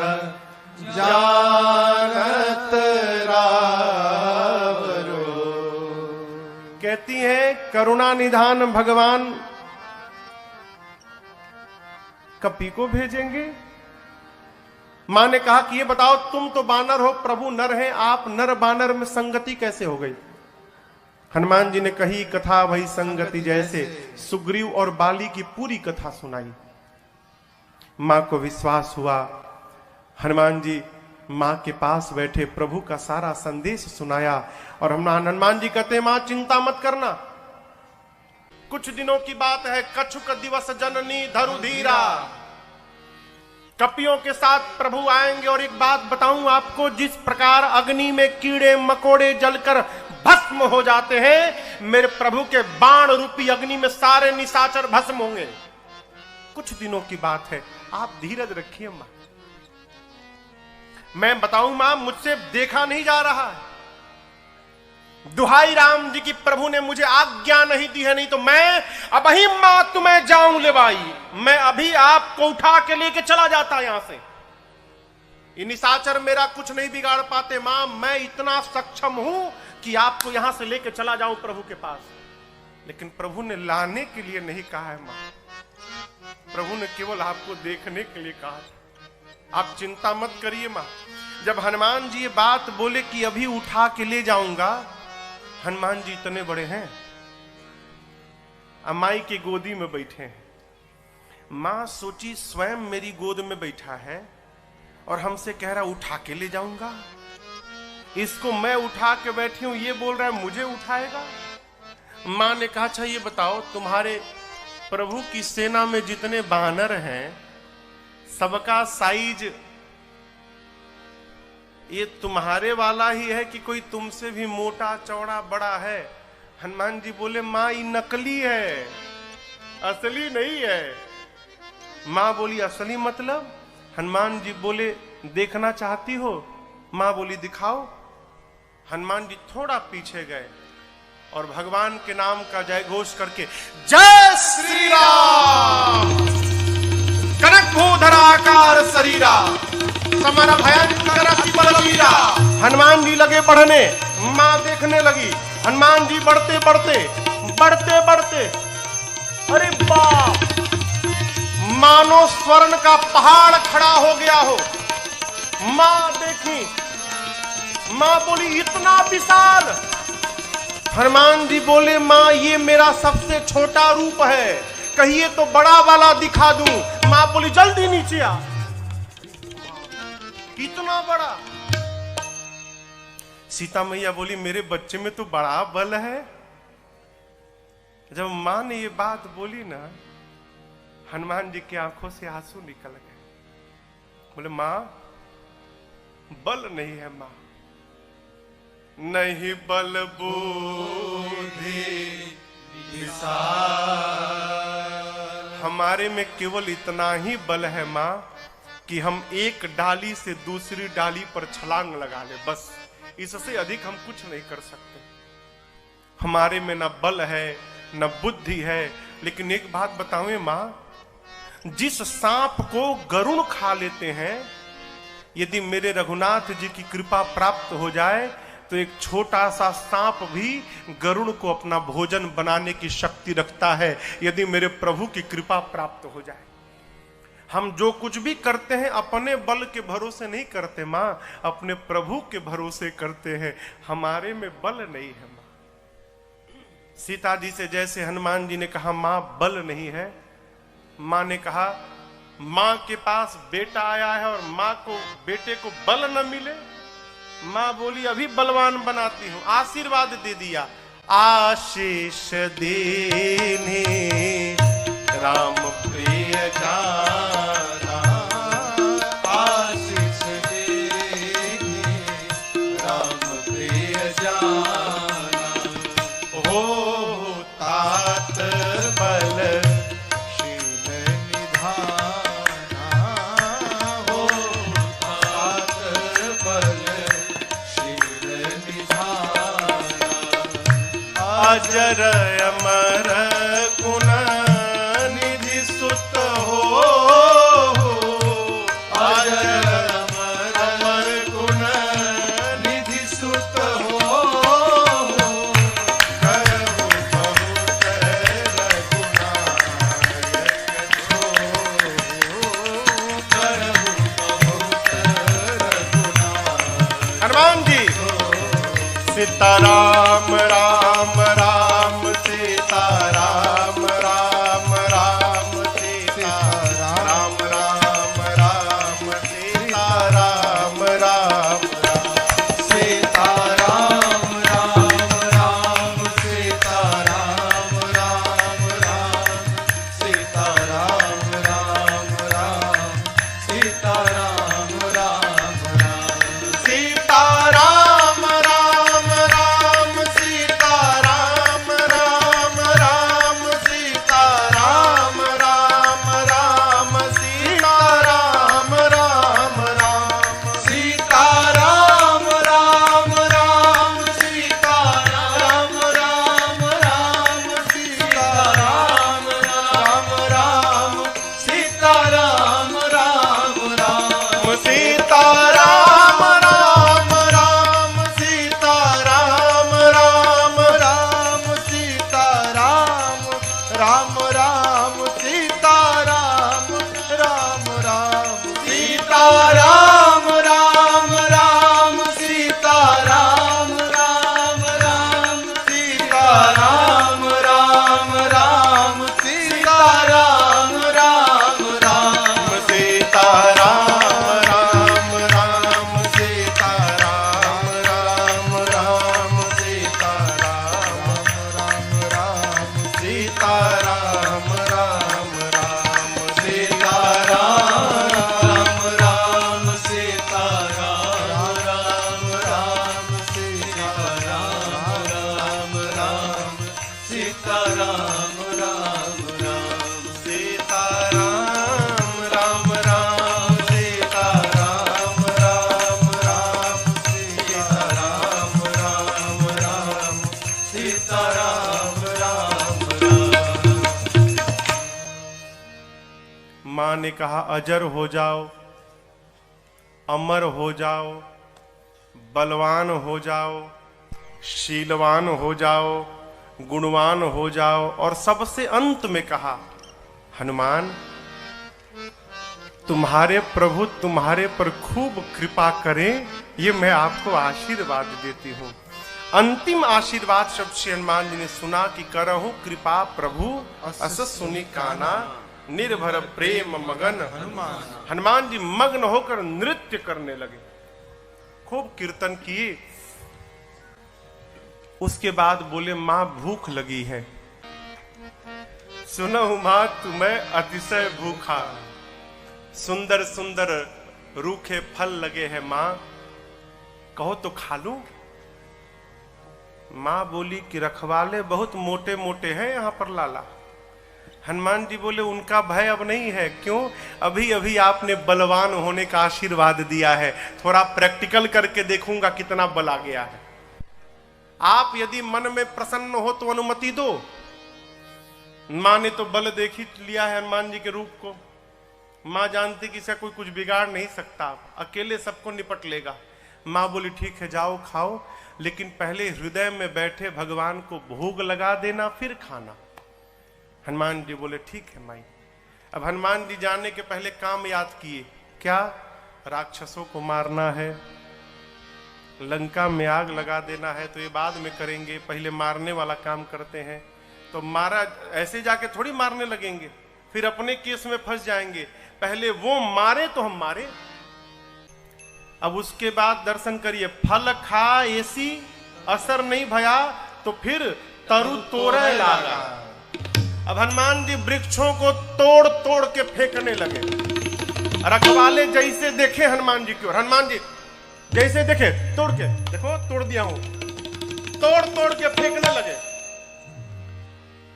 जानत रावरो। कहती है करुणा निधान भगवान कपि को भेजेंगे। मां ने कहा कि ये बताओ, तुम तो बानर हो, प्रभु नर हैं, आप नर बानर में संगति कैसे हो गई? हनुमान जी ने कही कथा भई संगति जैसे। सुग्रीव और बाली की पूरी कथा सुनाई। मां को विश्वास हुआ। हनुमान जी मां के पास बैठे प्रभु का सारा संदेश सुनाया। और हनुमान जी कहते हैं, मां चिंता मत करना, कुछ दिनों की बात है। कछुक दिवस जननी धरु धीरा, कपियों के साथ प्रभु आएंगे। और एक बात बताऊं आपको, जिस प्रकार अग्नि में कीड़े मकोड़े जलकर भस्म हो जाते हैं, मेरे प्रभु के बाण रूपी अग्नि में सारे निशाचर भस्म होंगे। कुछ दिनों की बात है, आप धीरज रखिए मां। मैं बताऊं मां, मुझसे देखा नहीं जा रहा है। दुहाई राम जी की, प्रभु ने मुझे आज्ञा नहीं दी है, नहीं तो मैं अभी मां तुम्हें जाऊं ले भाई, मैं अभी आपको उठा के लेके चला जाता यहां से। ये निशाचर मेरा कुछ नहीं बिगाड़ पाते मां, मैं इतना सक्षम हूं कि आपको यहां से लेके चला जाऊं प्रभु के पास। लेकिन प्रभु ने लाने के लिए नहीं कहा है मां, प्रभु ने केवल आपको देखने के लिए कहा। आप चिंता मत करिए मां। जब हनुमान जी ये बात बोले कि अभी उठा के ले जाऊंगा, हनुमान जी इतने बड़े हैं, अमाई की गोदी में बैठे हैं। मां सोची स्वयं मेरी गोद में बैठा है और हमसे कह रहा उठा के ले जाऊंगा। इसको मैं उठा के बैठी हूं, ये बोल रहा है मुझे उठाएगा। मां ने कहा अच्छा ये बताओ, तुम्हारे प्रभु की सेना में जितने बानर हैं सबका साइज ये तुम्हारे वाला ही है कि कोई तुमसे भी मोटा चौड़ा बड़ा है? हनुमान जी बोले मां ये नकली है, असली नहीं है। मां बोली असली मतलब? हनुमान जी बोले देखना चाहती हो? मां बोली दिखाओ। हनुमान जी थोड़ा पीछे गए और भगवान के नाम का जय घोष करके जय श्री राम, कनक भूधराकार शरीरा, समर भयंकर अति बलवीरा। हनुमान जी लगे बढ़ने, मां देखने लगी। हनुमान जी बढ़ते बढ़ते बढ़ते बढ़ते, अरे बाप, मानो स्वर्ण का पहाड़ खड़ा हो गया हो। मां देखी, मां बोली इतना विशाल। हनुमान जी बोले मां ये मेरा सबसे छोटा रूप है, कहिए तो बड़ा वाला दिखा दूं। मां बोली जल्दी नीचे आ। कितना बड़ा? सीता मैया बोली मेरे बच्चे में तो बड़ा बल है। जब मां ने ये बात बोली ना, हनुमान जी की आंखों से आंसू निकल गए। बोले मां बल नहीं है मां, नहीं बल बुद्धि विशाल, हमारे में केवल इतना ही बल है मां कि हम एक डाली से दूसरी डाली पर छलांग लगा ले, बस। इससे अधिक हम कुछ नहीं कर सकते। हमारे में न बल है न बुद्धि है। लेकिन एक बात बताऊं मां, जिस सांप को गरुड़ खा लेते हैं, यदि मेरे रघुनाथ जी की कृपा प्राप्त हो जाए तो एक छोटा सा सांप भी गरुड़ को अपना भोजन बनाने की शक्ति रखता है, यदि मेरे प्रभु की कृपा प्राप्त हो जाए। हम जो कुछ भी करते हैं अपने बल के भरोसे नहीं करते मां, अपने प्रभु के भरोसे करते हैं। हमारे में बल नहीं है मां। सीता जी से जैसे हनुमान जी ने कहा मां बल नहीं है, मां ने कहा मां के पास बेटा आया है और मां को बेटे को बल न मिले। मां बोली अभी बलवान बनाती हूं। आशीर्वाद दे दिया, आशीष देने राम प्रिय जाना, आशीष देने राम प्रिय जाना, हो तात बल शील निधाना, हो तात बल शील निधाना, अजर अमर गुण निधि सुत हो, अजर अमर गुण निधि सुत हो, करहु बहुत रघुनायक छो, करहु बहुत रघुनायक। हनुमान जी सीताराम राम राम सीताराम राम राम सीताराम राम राम सीताराम राम सीताराम राम राम सीताराम राम राम सीताराम राम राम सीताराम राम राम सीताराम राम राम सीताराम राम राम सीता राम राम सीता राम राम राम सीता राम राम राम सीता राम राम राम सीता राम राम राम सीता राम राम राम सीता राम राम राम सीता राम राम मां ने कहा अजर हो जाओ, अमर हो जाओ, बलवान हो जाओ, शीलवान हो जाओ, गुणवान हो जाओ, और सबसे अंत में कहा हनुमान तुम्हारे प्रभु तुम्हारे पर खूब कृपा करें, ये मैं आपको आशीर्वाद देती हूं। अंतिम आशीर्वाद शब्द श्री हनुमान जी ने सुना कि करहु कृपा प्रभु अस सुनि काना, निर्भर प्रेम मगन हनुमान जी मग्न होकर नृत्य करने लगे, खूब कीर्तन किए। उसके बाद बोले मां भूख लगी है। सुनहु मां तुम्हें अतिशय भूखा, सुंदर सुंदर रूखे फल लगे हैं मां, कहो तो खा लूं। मां बोली कि रखवाले बहुत मोटे मोटे हैं यहां पर लाला। हनुमान जी बोले उनका भय अब नहीं है, क्यों? अभी अभी आपने बलवान होने का आशीर्वाद दिया है, थोड़ा प्रैक्टिकल करके देखूंगा कितना बल आ गया है। आप यदि मन में प्रसन्न हो तो अनुमति दो। मां ने तो बल देख ही लिया है हनुमान जी के रूप को। मां जानती कि इसे कोई कुछ बिगाड़ नहीं सकता, अकेले सबको निपट लेगा। मां बोली ठीक है जाओ खाओ, लेकिन पहले हृदय में बैठे भगवान को भोग लगा देना फिर खाना। हनुमान जी बोले ठीक है माई। अब हनुमान जी जाने के पहले काम याद किए, क्या? राक्षसों को मारना है, लंका में आग लगा देना है, तो ये बाद में करेंगे, पहले मारने वाला काम करते हैं। तो मारा ऐसे जाके थोड़ी मारने लगेंगे, फिर अपने केस में फंस जाएंगे। पहले वो मारे तो हम मारे। अब उसके बाद दर्शन करिए, फल खा ऐसी असर नहीं भया, तो फिर तरु तोड़े लागा। अब हनुमान जी वृक्षों को तोड़ तोड़ के फेंकने लगे। रखवाले जैसे देखे हनुमान जी की ओर, हनुमान जी जैसे देखे तोड़ के, देखो तोड़ दिया हूं, तोड़ तोड़ के फेंकने लगे।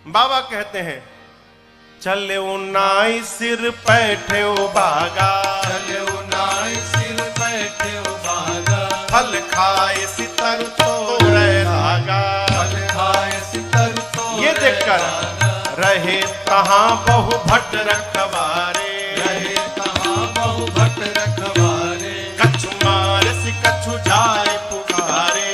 बाबा कहते हैं चले उन्नाई सिर पैठे बागा, चले उन्नाई सिर पैठे बागा, फल खाए सितर तोड़े लागा, फल खाए सितर तोड़े ये देखकर रहे तहां बहु भट्ट रखवारे, रहे तहां बहु भट्ट रखवारे, कछु मारसी कछु जाए पुकारे,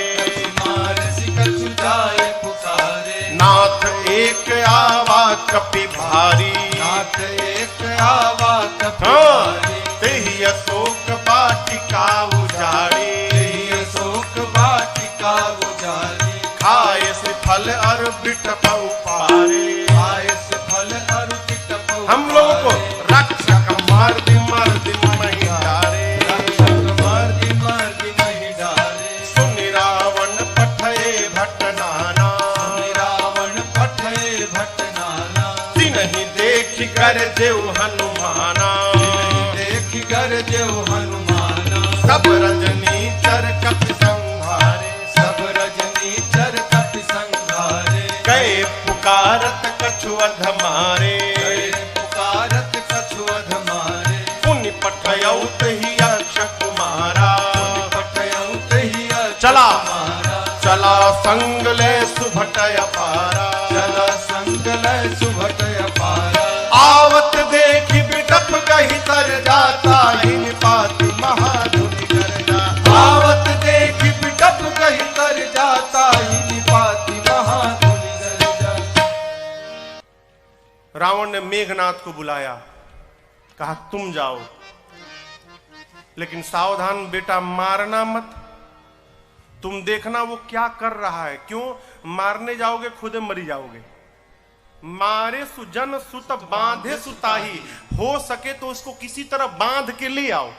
मारसी कछु जाए पुकारे, नाथ एक आवा कपि भारी, नाथ एक आवा कपि हाँ, भारी, तेहि अशोक वाटिका उजाड़ी, तेहि अशोक वाटिका उजाड़ी, खाए से फल और बिटप पारे। हम लोगों को रक्षक मार दी मही डारे, रक्षक मार दी मही डारे, सुनि रावण पठये भट्ट नाना, सुनि रावण पठये भट्ट नाना, तिन्हि देख कर जेउ हनुमाना, देख कर जेउ हनुमाना, सब रजनी चर कपि संहारे, सब रजनी चर कपि संहारे, गए पुकारत कछु अध मारे, पुकारत कछु अध मारे, पुनि पठयौ तहि यक्ष कुमारा, पठयौ तहि यक्ष चला कुमारा, चला संग ले सुभटय पारा, चला संग ले सुभटय पारा, आवत देखि बिटप कहि तर जाता, हिन पाति महाधुनि कर जा। आवत देखि बिटप कहि तर जाता, हिन पाति महाधुनि कर जा। रावण ने मेघनाथ को बुलाया, कहा तुम जाओ, लेकिन सावधान बेटा, मारना मत। तुम देखना वो क्या कर रहा है, क्यों? मारने जाओगे खुद मरी जाओगे। मारे सुजन सुत बांधे सुताही, हो सके तो उसको किसी तरह बांध के ले आओ।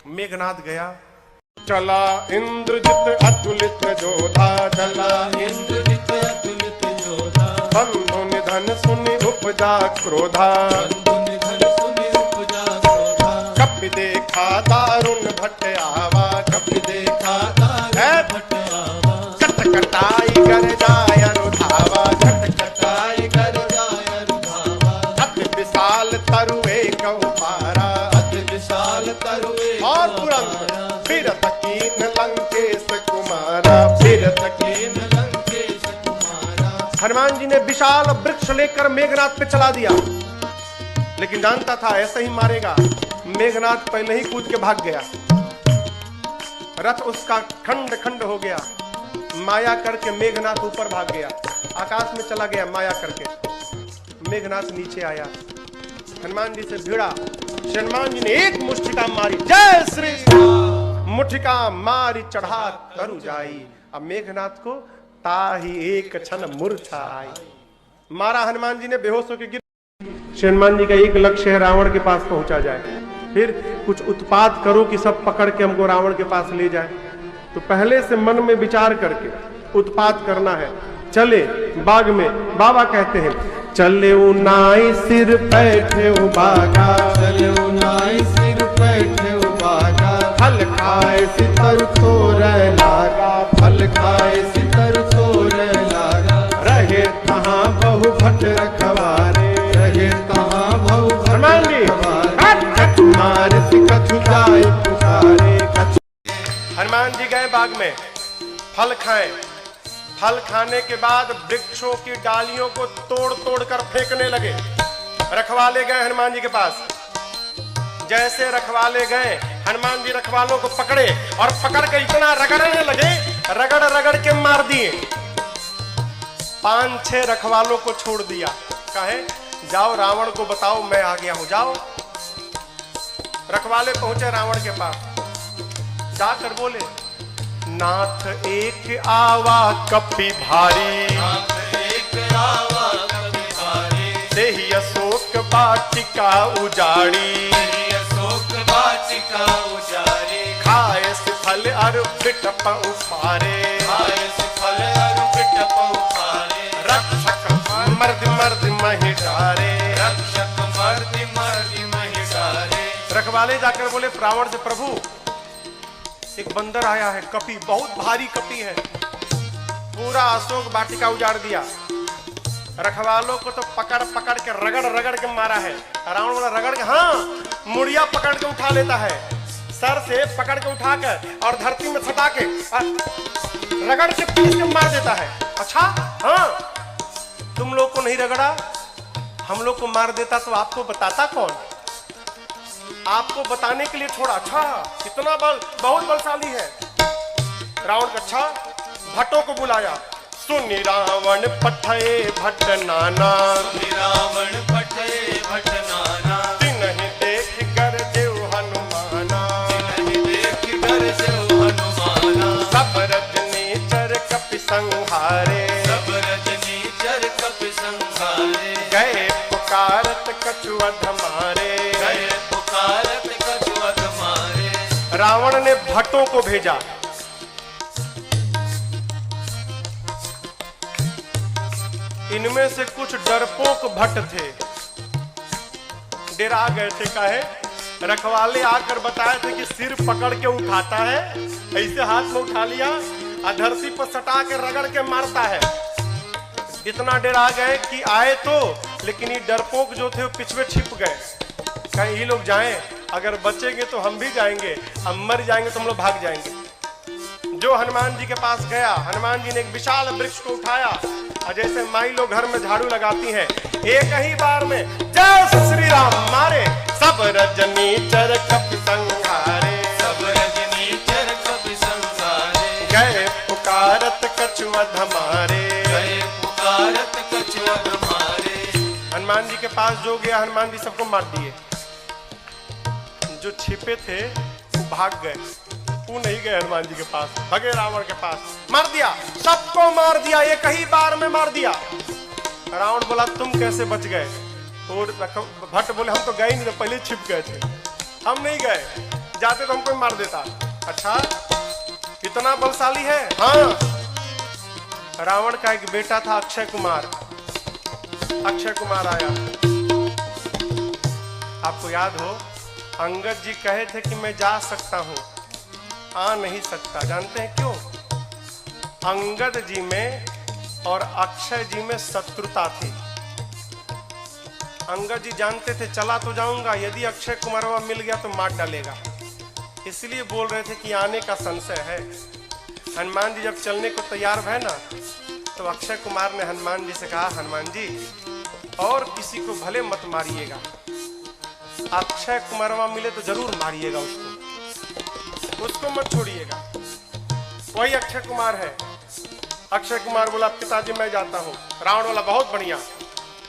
मेघनाथ गया, चला इंद्रजित अतुलित जोधा, चला इंद्रजित अतुलित जोधा, बंधु निधन सुनि उपजा क्रोधा, कपि देखा दारुण भट्ट आवा, कपि देखा दारुण भट्ट आवा, कटकटाई कर जाय अनुधावा, कटकटाई कर जाय अनुधावा, अति विशाल तरुए कहु पारा, अति विशाल तरुए और तुरंत फिरत कीन लंकेश कुमारा, फिरत कीन लंकेश कुमारा। हनुमान जी ने विशाल वृक्ष लेकर मेघनाथ पे चला दिया, लेकिन जानता था ऐसे ही मारेगा। मेघनाथ पहले ही कूद के भाग गया, रथ उसका खंड खंड हो गया। माया करके मेघनाथ ऊपर भाग गया, आकाश में चला गया माया करके। मेघनाथ नीचे आया, हनुमान जी से भिड़ा। हनुमान जी ने एक मुष्टिका मारी, जय श्री राम, मुष्टिका मारी चढ़ा तरु जाई। अब मेघनाथ को ताही एक क्षण मूर्छा आई। मारा हनुमान जी ने, बेहोश होकर गिर। हनुमान जी का एक लक्ष्य है, रावण के पास पहुंचा जाए। फिर कुछ उत्पात करो कि सब पकड़ के हमको रावण के पास ले जाए। तो पहले से मन में विचार करके उत्पात करना है। चले बाग में, बाबा कहते हैं चले नाई सिर बैठे बागा, चले नाई सिर बैठे बागा, फल खाए सितर तोर लागा, फल खाए सितर तोर लागा, रहे कहाँ बहु भट रखवारे, रहे कहाँ बहु भट रखवारे, कछु जाए पुकारे, हनुमान जी गए बाग में, फल खाए। फल खाने के बाद वृक्षों की डालियों को तोड़ तोड़ कर फेंकने लगे। रखवाले गए हनुमान जी के पास। जैसे रखवाले गए, हनुमान जी रखवालों को पकड़े और पकड़ के इतना रगड़ने लगे, रगड़ रगड़ के मार दिए। 5-6 रखवालों को छोड़ दिया, कहे जाओ रावण को बताओ मैं आ गया हूं, जाओ। रखवाले पहुंचे रावण के पास, जाकर बोले नाथ एक आवा कपि भारी, नाथ एक आवा कपि भारी, देहि अशोक वाटिका उजाड़ी, देहि अशोक वाटिका उजाड़ी, खाए फल अरु बिटप उफारे, खाए फल अरु बिटप उफारे, रक्षक मर्द मर्द महि डारे, रक्षक मर्द मर्द महि डारे। रखवाले जाकर बोले रावण से, प्रभु एक बंदर आया है, कपि, बहुत भारी कपि है, पूरा अशोक वाटिका उजाड़ दिया। रखवालों को तो पकड़ पकड़ के रगड़ रगड़ के मारा है। रावण बोला रगड़ के, हाँ, मुड़िया पकड़ के उठा लेता है, सर से पकड़ के उठाकर और धरती में सटा के रगड़ के पीस के मार देता है। अच्छा, हाँ, तुम लोग को नहीं रगड़ा, हम लोग को मार देता तो आपको बताता कौन? आपको बताने के लिए छोड़ा। अच्छा, कितना बल, बहुत बलशाली है रावण का। अच्छा, भट्टों को बुलाया। सुनि रावण पठे भट्ट नाना, सुनि रावण पठे भट्ट नाना, तिन्हि देख कर देव हनुमाना, तिन्हि देख कर देव हनुमाना, सब रजनी चर कपि संहारे, सब रजनी चर कपि संहारे, गए पुकारत कछु अधमारे, गए पुकारत कछु अधमारे। रावण ने भट्टों को भेजा। इनमें से कुछ डरपोक भट्ट थे, डरा गए थे। काहे? रखवाले आकर बताए थे कि सिर पकड़ के उठाता है, ऐसे हाथ में उठा लिया, धरती पर सटा के रगड़ के मारता है। इतना डरा गए कि आए तो, लेकिन ये डरपोक जो थे वो पिछवे छिप गए। कहीं ये लोग जाएं, अगर बचेंगे तो हम भी जाएंगे, हम मर जाएंगे तो हम लोग भाग जाएंगे। जो हनुमान जी के पास गया, हनुमान जी ने एक विशाल वृक्ष को उठाया और जैसे माई लोग घर में झाड़ू लगाती हैं, एक ही बार में जय श्री राम मारे। सब रजनी चर कपि संहारे, सब रजनी चर कपि संहारे, गए पुकारत कछु अधमारे, गए पुकारत कछु अधमारे। हनुमान जी के पास जो गया, हनुमान जी सबको मार दिए। जो छिपे थे वो भाग गए, वो नहीं गए हनुमान जी के पास, भगे रावण के पास, मार दिया, सबको मार दिया, एक ही बार में मार दिया। रावण बोला तुम कैसे बच गए? और भट्ट बोले हम तो गए नहीं, तो पहले छिप गए थे, हम नहीं गए, जाते तो हमको मार देता। अच्छा, इतना बलशाली है? हाँ। रावण का एक बेटा था अक्षय कुमार, अक्षय कुमार आया। आपको याद हो अंगद जी कहे थे कि मैं जा सकता हूं, आ नहीं सकता। जानते हैं क्यों? अंगद जी में और अक्षय जी में शत्रुता थी। अंगद जी जानते थे चला तो जाऊंगा, यदि अक्षय कुमारवा मिल गया तो मार डालेगा, इसलिए बोल रहे थे कि आने का संशय है। हनुमान जी जब चलने को तैयार भय ना, तो अक्षय कुमार ने हनुमान जी से कहा, हनुमान जी और किसी को भले मत मारिएगा, अक्षय कुमारवा मिले तो जरूर मारिएगा, उसको मत छोड़िएगा। वही अक्षय कुमार है। अक्षय कुमार बोला, पिताजी मैं जाता हूँ। रावण वाला बहुत बढ़िया।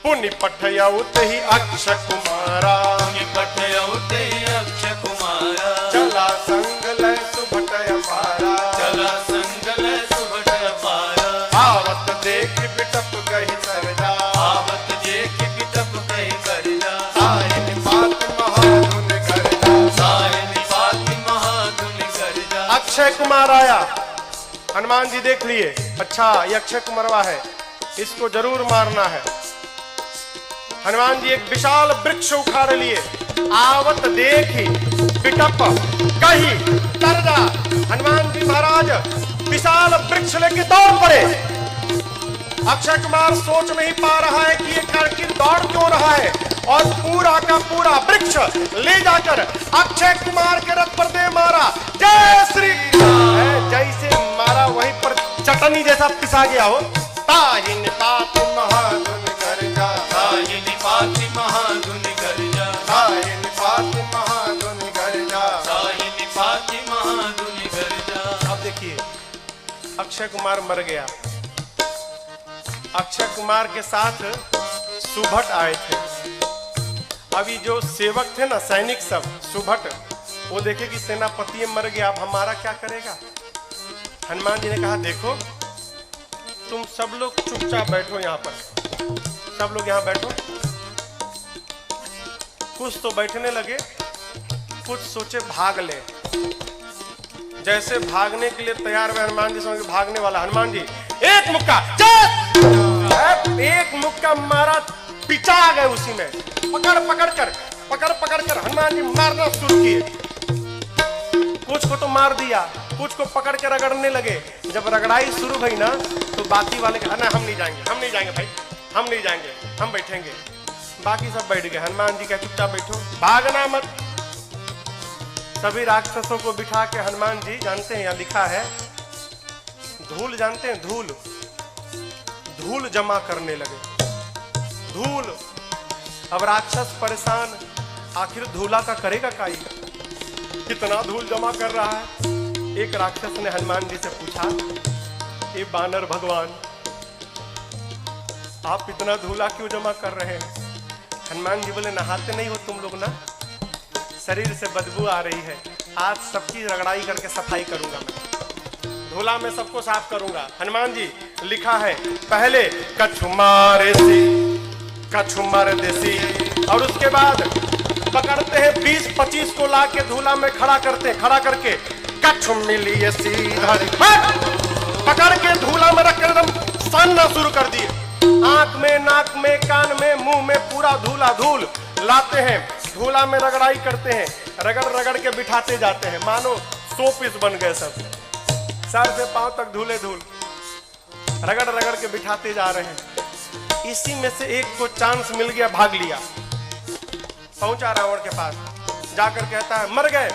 पुण्य पठयउत ही अक्षय कुमारा, पुण्य पठयउत ही अक्षय कुमारा, चला संग लय सुभटय पारा, चला संग लय सुभटय पारा। आवत देख बिटप गहि सरजा, आवत देख बिटप गहि सरजा। सायन पात महाधुन करजा, सायन पात महाधुन करजा। अक्षय कुमार आया। हनुमान जी देख लिए, अच्छा ये अक्षय कुमारवा है, इसको जरूर मारना है। हनुमान जी एक विशाल वृक्ष उखाड़ लिए। आवत देखी बिटप कही तरजा। हनुमान जी महाराज विशाल वृक्ष लेके दौड़ पड़े। अक्षय कुमार सोच नहीं पा रहा है कि ये कारगिल दौड़ क्यों रहा है, और पूरा का पूरा वृक्ष ले जाकर अक्षय कुमार के रथ पर दे मारा। जय श्री राम। जैसे मारा वहीं पर चटनी जैसा पिसा गया हो। ताहिन पात महाधुन करजा, ताहिन पात महाधुन करजा, ताहिन पात महाधुन करजा, ताहिन पात महाधुन करजा। अब देखिए अक्षय कुमार मर गया। अक्षय कुमार के साथ सुभट आए थे। अभी जो सेवक थे ना, सैनिक सब, सुभट, वो देखे कि सेनापति मर गया, अब हमारा क्या करेगा। हनुमान जी ने कहा, देखो तुम सब लोग चुपचाप बैठो यहाँ पर, सब लोग यहाँ बैठो। कुछ तो बैठने लगे, कुछ सोचे भाग ले। जैसे भागने के लिए तैयार हुए हनुमान जी, समझ भागने वाला। हनुमान जी एक मुक्का, एक मुक्का मारा, पिचा आ गए उसी में। पकड़ पकड़ कर हनुमान जी मारना शुरू किए। कुछ को तो मार दिया, कुछ को पकड़ के रगड़ने लगे। जब रगड़ाई शुरू हुई ना, तो बाकी वाले कहा, ना हम नहीं जाएंगे भाई, हम नहीं जाएंगे, हम बैठेंगे। बाकी सब बैठ गए। हनुमान जी कहे, चुपचाप बैठो, भागना मत। सभी राक्षसों को बिठा के हनुमान जी, जानते हैं यहाँ लिखा है, धूल, जानते हैं धूल, धूल जमा करने लगे। धूल। अब राक्षस परेशान, आखिर धूला का करेगा काई, कितना धूल जमा कर रहा है। एक राक्षस ने हनुमान जी से पूछा, ये बानर भगवान, आप इतना धूला क्यों जमा कर रहे हैं। हनुमान जी बोले, नहाते नहीं हो तुम लोग ना, शरीर से बदबू आ रही है, आज सबकी रगड़ाई करके सफाई करूंगा मैं, धूला में सबको साफ करूंगा। हनुमान जी लिखा है, पहले कछु मारे सी, कछु मार देसी, और उसके बाद पकड़ते हैं 20-25 को लाके धूला में खड़ा करते हैं, खड़ा करके कछु मिली सीधा पकड़ के धूला में रख कर एकदम सानना शुरू कर दिए। आंख में, नाक में, कान में, मुंह में पूरा धूला धूल लाते हैं, धूला में रगड़ाई करते हैं, रगड़ रगड़ के बिठाते जाते हैं, मानो 100 पीस बन गए सब, सर से पांव तक धूले धूल, रगड़ रगड़ के बिठाते जा रहे हैं। इसी में से एक को चांस मिल गया, भाग लिया, पहुंचा रावण के पास, जाकर कहता है, मर गए,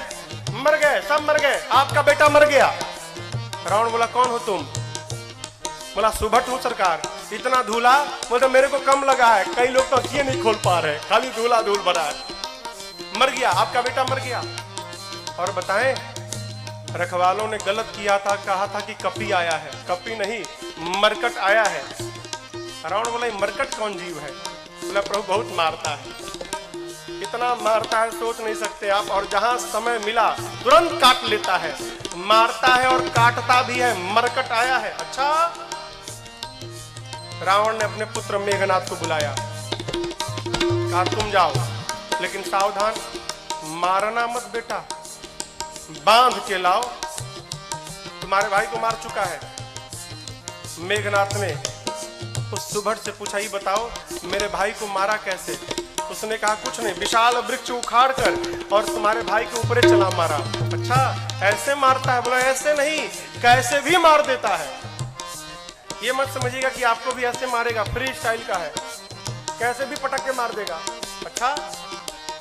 मर गए, सब मर गए, आपका बेटा मर गया। रावण बोला, कौन हो तुम। बोला, सुभट हूं सरकार। इतना धूला, बोलते मेरे को कम लगा है, कई लोग तो आंखें नहीं खोल पा रहे, खाली धूला धूल भरा है। मर गया, आपका बेटा मर गया। और बताएं, रखवालों ने गलत किया था, कहा था कि कपी आया है, कपी नहीं, मरकट आया है। रावण बोला, मरकट कौन जीव है। बोला, प्रभु बहुत मारता है, इतना मारता है सोच नहीं सकते आप, और जहां समय मिला तुरंत काट लेता है, मारता है और काटता भी है, मरकट आया है। अच्छा। रावण ने अपने पुत्र मेघनाथ को बुलाया, कहा तुम जाओ, लेकिन सावधान, मारना मत बेटा, बांध के लाओ, तुम्हारे भाई को मार चुका है। मेघनाथ ने उस सुभट से पूछा, ही बताओ मेरे भाई को मारा कैसे? उसने कहा कुछ नहीं, विशाल वृक्ष उखाड़ कर और तुम्हारे भाई के ऊपर चला मारा। अच्छा ऐसे मारता है? बोला ऐसे नहीं, कैसे भी मार देता है। ये मत समझिएगा कि आपको भी ऐसे मारेगा, फ्री स्टाइल का है, कैसे भी पटक के मार देगा। अच्छा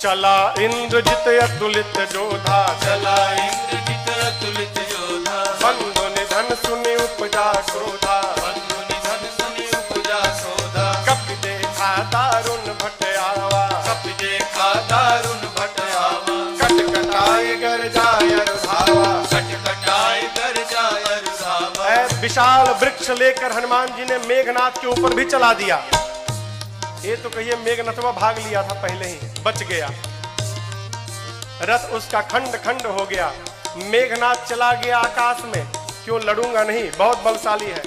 चला इंद्रजित अतुलित जोधा, चला इंद्रजित अतुलित योधा, बंधु निधन सुनि उपजा क्रोधा, बंधु निधन सुनि उपजा क्रोधा, कपि देखा दारुण भट आवा, कपि देखा दारुण भट आवा, कटकटाए गर जाय रुधावा, कटकटाए गर जाय रुधावा। विशाल वृक्ष लेकर हनुमान जी ने मेघनाथ के ऊपर भी चला दिया। ये तो कहिए मेघनाथवा भाग लिया था पहले ही, बच गया। रथ उसका खंड खंड हो गया। मेघनाथ चला गया आकाश में। क्यों? लड़ूंगा नहीं, बहुत बलशाली है।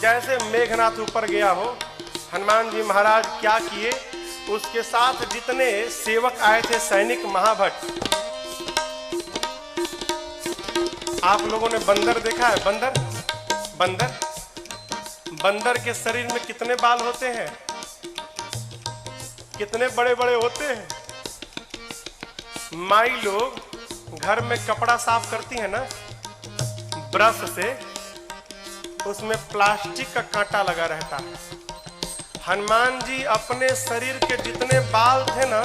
जैसे मेघनाथ ऊपर गया हो, हनुमान जी महाराज क्या किए, उसके साथ जितने सेवक आए थे सैनिक महाभट। आप लोगों ने बंदर देखा है? बंदर बंदर बंदर के शरीर में कितने बाल होते हैं? कितने बड़े बड़े होते हैं। माई लोग घर में कपड़ा साफ करती है ना ब्रश से, उसमें प्लास्टिक का कांटा लगा रहता है। हनुमान जी अपने शरीर के जितने बाल थे ना,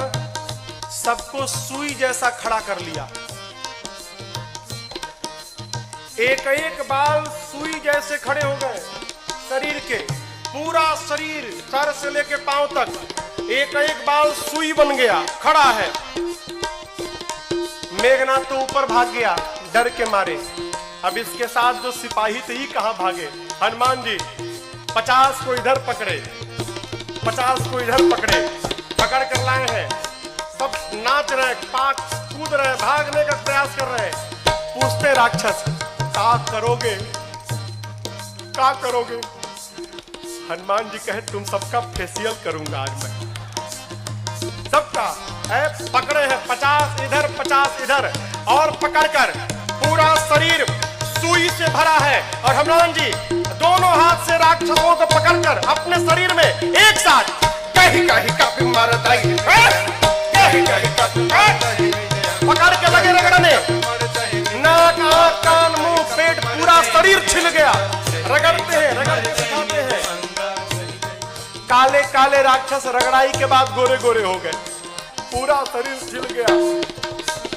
सबको सुई जैसा खड़ा कर लिया। एक एक बाल सुई जैसे खड़े हो गए शरीर के। पूरा शरीर सर से लेके पांव तक एक एक बाल सुई बन गया, खड़ा है। मेघनाथ तो ऊपर भाग गया डर के मारे। अब इसके साथ जो सिपाही थे ही कहां भागे। हनुमान जी 50 को इधर पकड़े, 50 को इधर पकड़े, पकड़ कर लाए हैं। सब नाच रहे, पाक कूद रहे, भागने का प्रयास कर रहे हैं। पूछते राक्षस क्या करोगे, क्या करोगे? हनुमान जी कहे तुम सबका फेशियल करूंगा आज मैं, सबका। पकड़े हैं 50 इधर 50 इधर, और पकड़कर पूरा शरीर सुई से भरा है। और हनुमान जी दोनों हाथ से राक्षसों को पकड़कर अपने शरीर में एक साथ कहीं कहीं कपि मरदई, पकड़ के लगे रगड़ने। नाक आंख कान मुंह पेट पूरा शरीर छिल गया। रगड़ते हैं, रगड़ते दिखाते हैं। काले काले राक्षस रगड़ाई के बाद गोरे गोरे हो गए, पूरा शरीर छिल गया।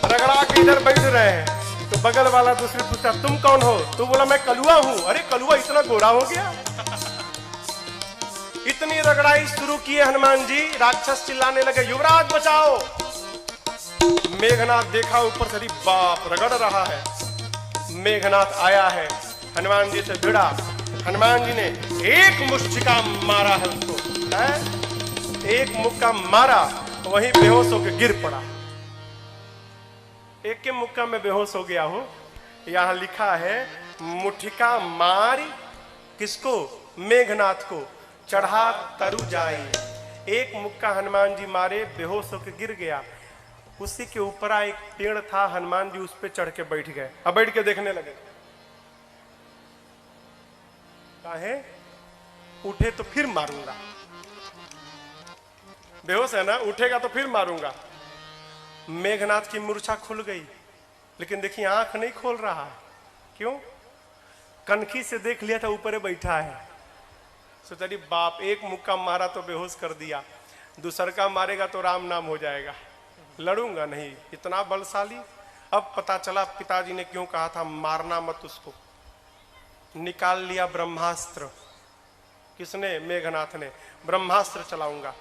रगड़ा के इधर बैठ रहे हैं तो बगल वाला दूसरे पूछता तुम कौन हो? तो बोला मैं कलुआ हूं। अरे कलुआ इतना गोरा हो गया? इतनी रगड़ाई शुरू किए हनुमान जी, राक्षस चिल्लाने लगे युवराज बचाओ। मेघनाथ देखा ऊपर से, बाप रगड़ रहा है। मेघनाथ आया है, हनुमान जी से भिड़ा। हनुमान जी ने एक मुष्टिका मारा है उसको, एक मुक्का मारा, वहीं बेहोश होकर गिर पड़ा। एक के मुक्का में बेहोश हो गया हो। यहां लिखा है मुठिका मारी किसको? मेघनाथ को, चढ़ा तरु जाए। एक मुक्का हनुमान जी मारे, बेहोश होकर गिर गया। उसी के ऊपर एक पेड़ था, हनुमान जी उस पे चढ़ के बैठ गए। अब बैठ के देखने लगे। काहे? उठे तो फिर मारूंगा। बेहोश है ना, उठेगा तो फिर मारूंगा। मेघनाथ की मूर्छा खुल गई, लेकिन देखिए आंख नहीं खोल रहा है। क्यों? कनखी से देख लिया था ऊपर बैठा है। सोचा बाप, एक मुक्का मारा तो बेहोश कर दिया, दूसर का मारेगा तो राम नाम हो जाएगा। लड़ूंगा नहीं, इतना बलशाली। अब पता चला पिताजी ने क्यों कहा था मारना मत उसको। निकाल लिया ब्रह्मास्त्र। किसने? मेघनाथ ने। ब्रह्मास्त्र चलाऊंगा।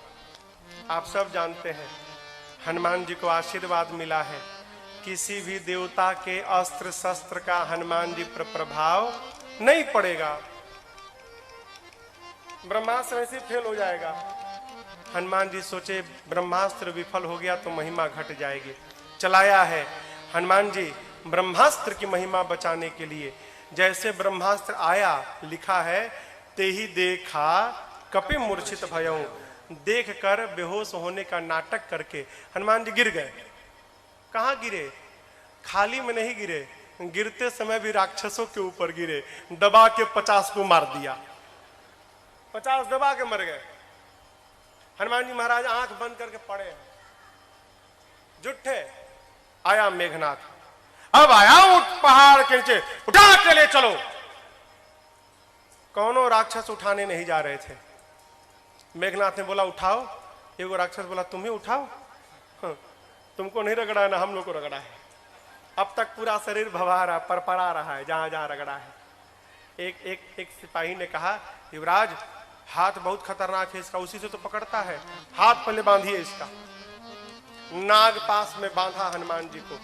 आप सब जानते हैं हनुमान जी को आशीर्वाद मिला है, किसी भी देवता के अस्त्र शस्त्र का हनुमान जी पर प्रभाव नहीं पड़ेगा। ब्रह्मास्त्र ऐसे फेल हो जाएगा। हनुमान जी सोचे ब्रह्मास्त्र विफल हो गया तो महिमा घट जाएगी। चलाया है हनुमान जी ब्रह्मास्त्र की महिमा बचाने के लिए। जैसे ब्रह्मास्त्र आया, लिखा है ते ही देखा कपि मूर्छित भयऊ। देख कर बेहोश होने का नाटक करके हनुमान जी गिर गए। कहां गिरे? खाली में नहीं गिरे, गिरते समय भी राक्षसों के ऊपर गिरे। दबा के 50 को मार दिया, 50 दबा के मर गए। हनुमान जी महाराज आंख बंद करके पड़े हैं, जुट्ठे। आया मेघनाथ, अब आया उठ पहाड़ के नीचे, उठा के ले चलो। कौनो राक्षस उठाने नहीं जा रहे थे। मेघनाथ ने बोला उठाओ। एगो राक्षस बोला तुम ही उठाओ। तुमको नहीं रगड़ा है ना हम लोग को रगड़ा है। अब तक पूरा शरीर भवा रहा, परपरा रहा है जहां जहां रगड़ा है। एक सिपाही ने कहा युवराज हाथ बहुत खतरनाक है इसका, उसी से तो पकड़ता है, हाथ पहले बांधिए इसका। नाग पास में बांधा हनुमान जी को।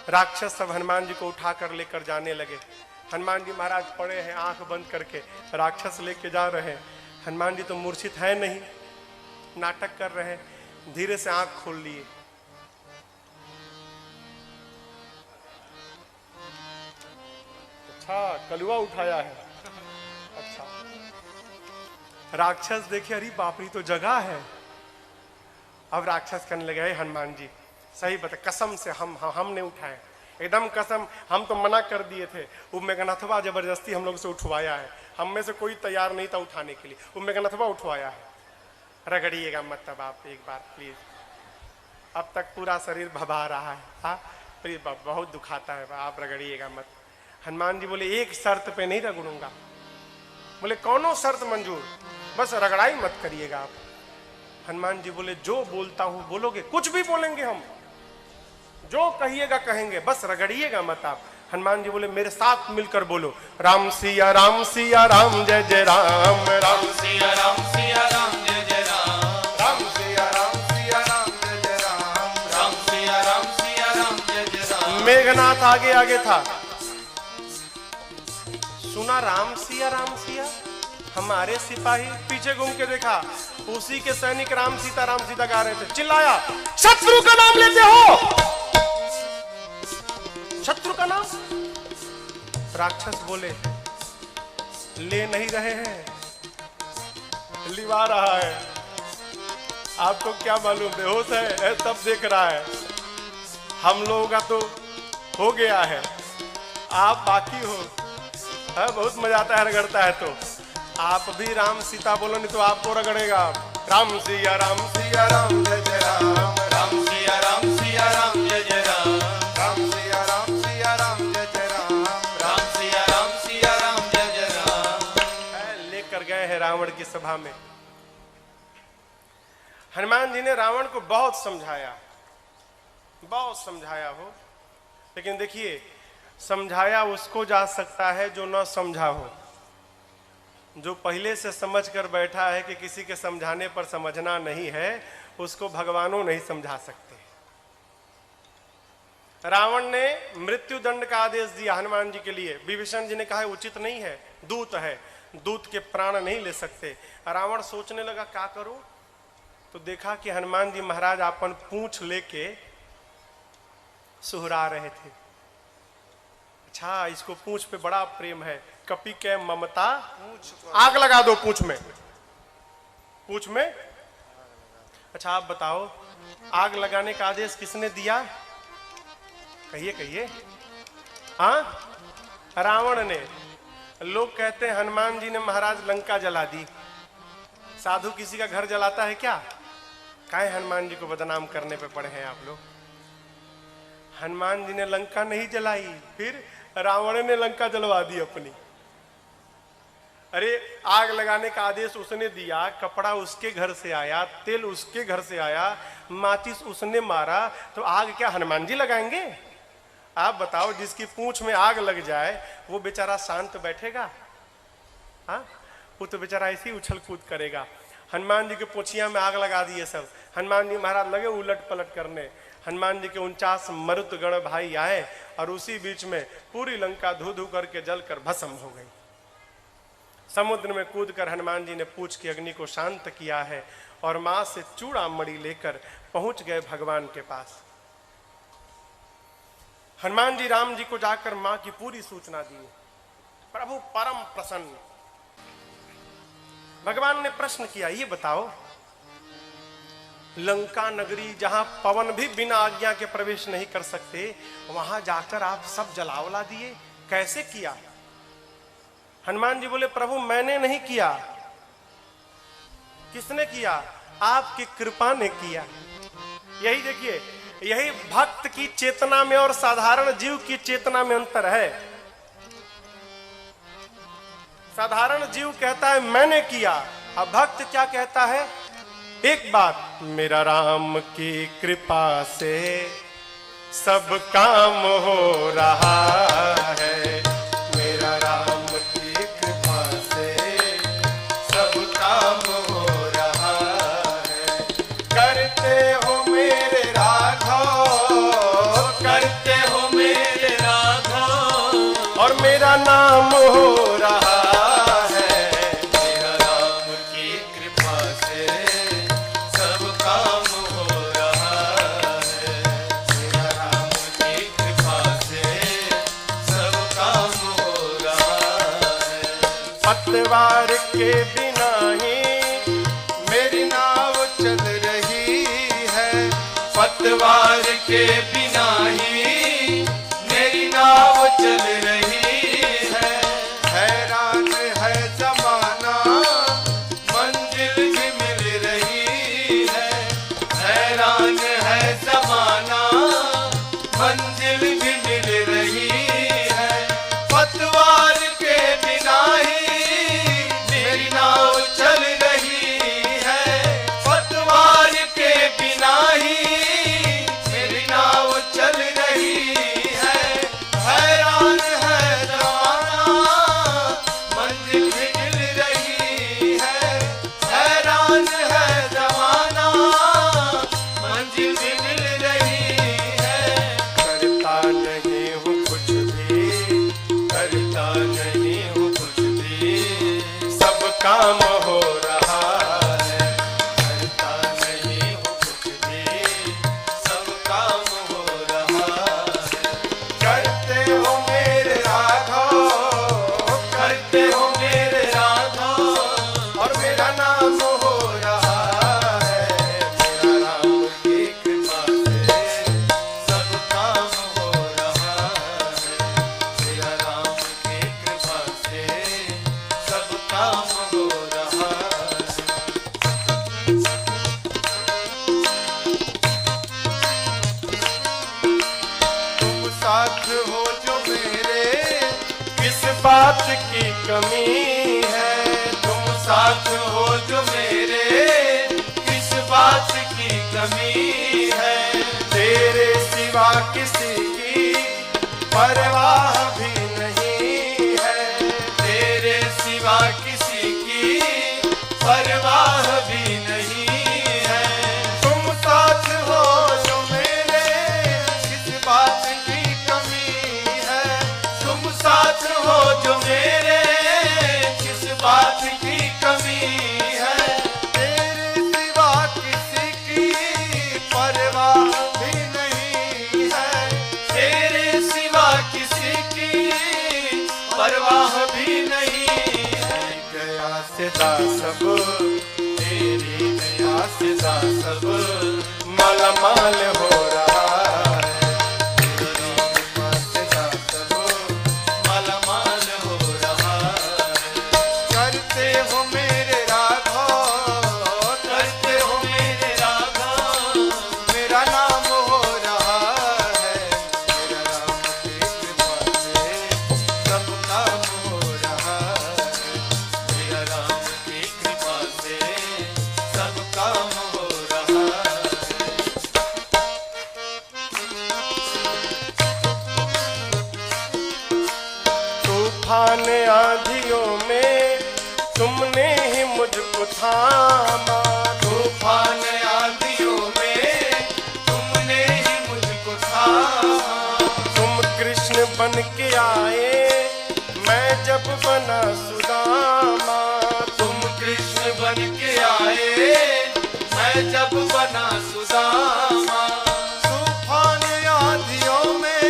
राक्षस सब हनुमान जी को उठाकर लेकर जाने लगे। हनुमान जी महाराज पड़े हैं आंख बंद करके, राक्षस लेके जा रहे हैं। हनुमान जी तो मूर्छित है नहीं, नाटक कर रहे हैं। धीरे से आंख खोल लिए। अच्छा कलुआ उठाया है। अच्छा राक्षस देखे, अरे बाप रे तो जगह है। अब राक्षस कहने लगे हनुमान जी सही बता, कसम से हमने उठाए, एकदम कसम, हम तो मना कर दिए थे। वो मेघनाथवा जबरदस्ती हम लोग से उठवाया है, हम में से कोई तैयार नहीं था उठाने के लिए, वो मेघनाथवा उठवाया है। रगड़िएगा मत तब आप एक बार प्लीज। अब तक पूरा शरीर भभा रहा है। हाँ प्लीज बहुत दुखाता है, आप रगड़िएगा मत। हनुमान जी बोले एक शर्त पे नहीं रगड़ूंगा। बोले कौनो शर्त मंजूर, बस रगड़ाई मत करिएगा आप। हनुमान जी बोले जो बोलता हूं बोलोगे, कुछ भी बोलेंगे हम, जो कहिएगा कहेंगे, बस रगड़िएगा मत आप। हनुमान जी बोले मेरे साथ मिलकर बोलो राम सिया राम सिया राम जय जय राम, राम सिया राम सिया राम जय जय राम, राम सिया राम सिया राम जय जय राम, राम सिया राम सिया राम जय जय राम। मेघनाथ आगे आगे था, सुना राम सिया। हमारे सिपाही पीछे घूम के देखा, उसी के सैनिक राम सीता गा रहे थे। चिल्लाया शत्रु का नाम लेते हो, शत्रु का नाम। राक्षस बोले ले नहीं रहे हैं, लिवा रहा है। आपको क्या मालूम, बेहोश है सब देख रहा है। हम लोगों का तो हो गया है, आप बाकी हो। है बहुत मजा आता है रगड़ता है तो। आप भी राम सीता बोलो नहीं तो आपको रगड़ेगा। राम सिया राम जय जय राम, राम सिया राम जय जय राम, राम सिया राम जय जय राम, राम सिया राम जय जय राम। लेकर गए हैं रावण की सभा में। हनुमान जी ने रावण को बहुत समझाया हो, लेकिन देखिए समझाया उसको जा सकता है जो न समझा हो। जो पहले से समझ कर बैठा है कि किसी के समझाने पर समझना नहीं है, उसको भगवानों नहीं समझा सकते। रावण ने मृत्यु दंड का आदेश दिया हनुमान जी के लिए। विभीषण जी ने कहा उचित नहीं है, दूत है, दूत के प्राण नहीं ले सकते। रावण सोचने लगा क्या करूं, तो देखा कि हनुमान जी महाराज अपन पूंछ लेके सुहरा रहे थे। अच्छा इसको पूंछ पे बड़ा प्रेम है, कपि के ममता। आग लगा दो पूंछ में। अच्छा आप बताओ आग लगाने का आदेश किसने दिया, कहिए। हाँ रावण ने। लोग कहते हैं हनुमान जी ने महाराज लंका जला दी। साधु किसी का घर जलाता है क्या? काहे हनुमान जी को बदनाम करने पे पड़े हैं आप लोग। हनुमान जी ने लंका नहीं जलाई, फिर रावण ने लंका जलवा दी अपनी। अरे आग लगाने का आदेश उसने दिया, कपड़ा उसके घर से आया, तेल उसके घर से आया, माचिस उसने मारा, तो आग क्या हनुमान जी लगाएंगे? आप बताओ जिसकी पूंछ में आग लग जाए वो बेचारा शांत बैठेगा? हाँ वो तो बेचारा ऐसे ही उछल कूद करेगा। हनुमान जी के पोछिया में आग लगा दिए सब। हनुमान जी महाराज लगे उलट पलट करने। हनुमान जी के 49 मरुत गण भाई आए और उसी बीच में पूरी लंका धू धू करके जलकर भस्म हो गई। समुद्र में कूदकर हनुमान जी ने पूछ की अग्नि को शांत किया है और मां से चूड़ा मणि लेकर पहुंच गए भगवान के पास। हनुमान जी राम जी को जाकर मां की पूरी सूचना दी। प्रभु परम प्रसन्न। भगवान ने प्रश्न किया, ये बताओ लंका नगरी जहां पवन भी बिना आज्ञा के प्रवेश नहीं कर सकते, वहां जाकर आप सब जलावला दिए, कैसे किया? हनुमान जी बोले प्रभु मैंने नहीं किया। किसने किया? आपकी कृपा ने किया। यही देखिए, यही भक्त की चेतना में और साधारण जीव की चेतना में अंतर है। साधारण जीव कहता है मैंने किया, अब भक्त क्या कहता है? एक बात, मेरा राम की कृपा से सब काम हो रहा है, मेरा राम की कृपा से सब काम हो रहा है। करते हो मेरे राघव, करते हो मेरे राघव, और मेरा नाम हो रहा है, मेरा राम की कृपा से सब काम हो रहा है, मेरा राम की कृपा से सब काम हो रहा है। पतवार के बिना ही मेरी नाव चल रही है, पतवार के बिना ही मेरी नाव चल रही है। हैरान है जमाना मंजिल भी मिल रही है, हैरान है जमाना मंजिल भी मिल रही है। पतवार के बिना ही मेरी नाव चल रही है, पतवार के बिना ही मेरी नाव चल रही है। हैरान है जमाना मंजिल भी मिल रही है, हैरान है जमाना मंजिल भी मिल रही है। करता नहीं हूँ कुछ भी, करता नहीं हूँ कुछ भी, सब काम हो रहा है, करता नहीं हूँ कुछ भी, सब काम हो रहा है। करते हो मेरे राघव, करते हो मेरे राघव, और मेरा नाम हो रहा है, मेरा राम की कृपा से सब काम हो रहा है, मेरा राम की कृपा से सब काम हो रहा है। तुम साथ हो जो मेरे, किस बात की कमी है, तुम साथ हो जो मेरे, किस बात की कमी है। तेरे सिवा किसी की परवाह भी नहीं है, तेरे सिवा किसी की परवाह भी नहीं है। तुम साथ हो जो मेरे, किस बात की कमी है, तुम साथ हो जो मेरे, किस बात की कमी है। तेरे सिवा किसी की परवाह भी नहीं है, तेरे सिवा किसी की परवाह भी नहीं है। गया सिदा सब, तेरी गया सिदा सब मालामाल हो रहा है, तेरी गया सिदा सब मालामाल हो रहा है। करते हो मेरे राघव, करते हो मेरे राघव, मेरा नाम हो रहा है, मेरा राम की कृपा से सब काम हो रहा है, मेरा राम की कृपा से सब काम हो रहा है। तूफान आंधियों में तुमने ही मुझको थामा, तूफान आंधियों में तुमने ही मुझको थामा। तुम कृष्ण बन के आए, मैं जब बना सुदामा, तुम कृष्ण बन के आए, मैं जब बना सुदामा। तूफान आंधियों में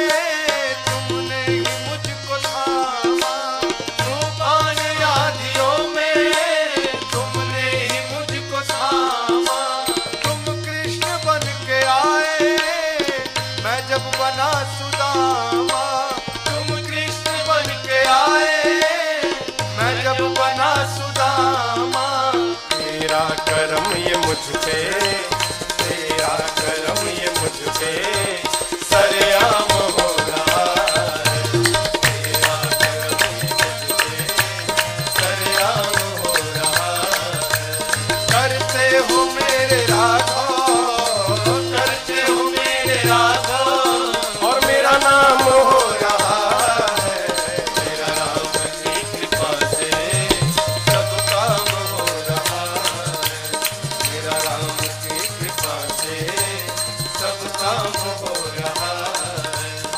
तुमने ही मुझको थामा, तूफान आंधियों में तुमने ही मुझको थामा। तुम कृष्ण बन के आए, मैं जब बना सुदामा, तुम कृष्ण बन के आए, मैं जब बना सुदामा। मेरा कर्म ये मुझ पे, तेरा करम ये मुझ पे सरेआम हो रहा है। तेरा करम ये मुझ पे सरेआम हो रहा है। करते हो मेरे राघव, करते हो मेरे राघव, और मेरा नाम हो रहा है। मेरा राम की कृपा से सब काम हो रहा है। मेरा राम की कृपा से सब काम हो रहा है।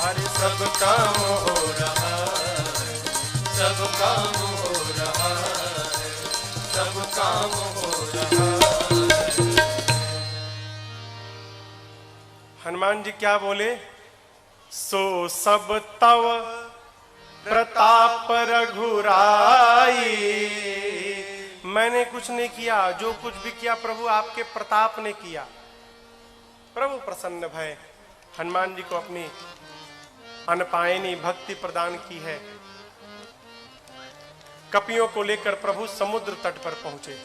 अरे सब काम हो रहा है, सब काम हो रहा है, सब काम हो रहा है। हनुमान जी क्या बोले? सो सब तव प्रताप रघुराई। मैंने कुछ नहीं किया, जो कुछ भी किया प्रभु आपके प्रताप ने किया। प्रभु प्रसन्न भय हनुमान जी को अपनी अनपायनी भक्ति प्रदान की है। कपियों को लेकर प्रभु समुद्र तट पर पहुंचे।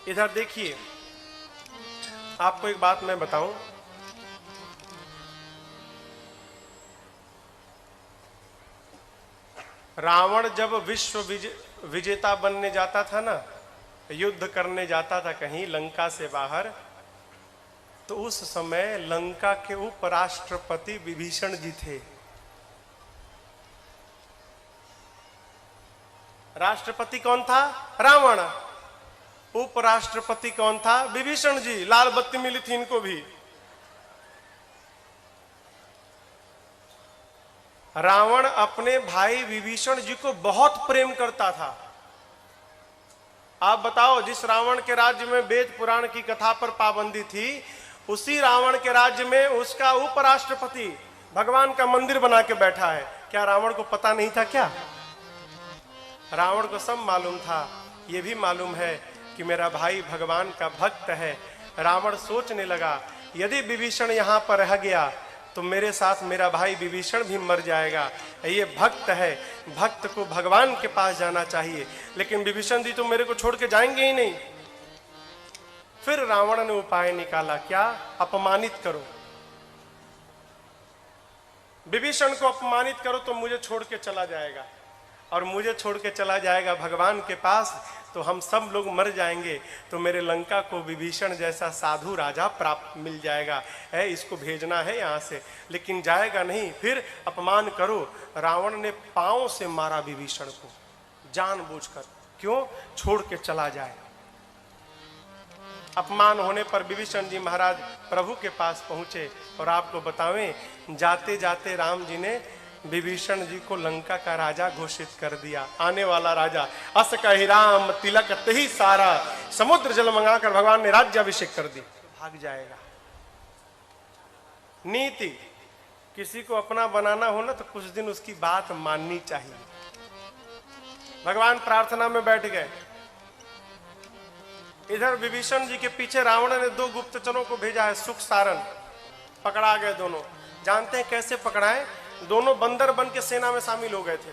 इधर देखिए, आपको एक बात मैं बताऊं, रावण जब विश्व विजेता बनने जाता था ना, युद्ध करने जाता था कहीं लंका से बाहर, तो उस समय लंका के उपराष्ट्रपति विभीषण जी थे। राष्ट्रपति कौन था? रावण। उपराष्ट्रपति कौन था? विभीषण जी। लाल बत्ती मिली थी इनको भी। रावण अपने भाई विभीषण जी को बहुत प्रेम करता था। आप बताओ, जिस रावण के राज्य में वेद पुराण की कथा पर पाबंदी थी, उसी रावण के राज्य में उसका उपराष्ट्रपति भगवान का मंदिर बना के बैठा है। क्या रावण को पता नहीं था क्या? रावण को सब मालूम था। यह भी मालूम है कि मेरा भाई भगवान का भक्त है। रावण सोचने लगा, यदि विभीषण यहां पर रह गया तो मेरे साथ मेरा भाई विभीषण भी मर जाएगा। ये भक्त है, भक्त को भगवान के पास जाना चाहिए। लेकिन विभीषण जी तो मेरे को छोड़ के जाएंगे ही नहीं। फिर रावण ने उपाय निकाला, क्या? अपमानित करो, विभीषण को अपमानित करो तो मुझे छोड़ के चला जाएगा, और मुझे छोड़ के चला जाएगा भगवान के पास तो हम सब लोग मर जाएंगे। तो मेरे लंका को विभीषण जैसा साधु राजा प्राप्त मिल जाएगा। है, इसको भेजना है यहाँ से, लेकिन जाएगा नहीं। फिर अपमान करो। रावण ने पांव से मारा विभीषण को जानबूझकर। क्यों? छोड़ के चला जाए। अपमान होने पर विभीषण जी महाराज प्रभु के पास पहुंचे। और आपको बतावें, जाते जाते राम जी ने विभीषण जी को लंका का राजा घोषित कर दिया। आने वाला राजा। अस कहि राम तिलक तही सारा, समुद्र जल मंगाकर भगवान ने राज्याभिषेक कर दी। भाग जाएगा। नीति, किसी को अपना बनाना हो ना तो कुछ दिन उसकी बात माननी चाहिए। भगवान प्रार्थना में बैठ गए। इधर विभीषण जी के पीछे रावण ने 2 गुप्तचरों को भेजा है, सुख सारण। पकड़ा गए दोनों। जानते हैं कैसे पकड़ाए? दोनों बंदर बन के सेना में शामिल हो गए थे।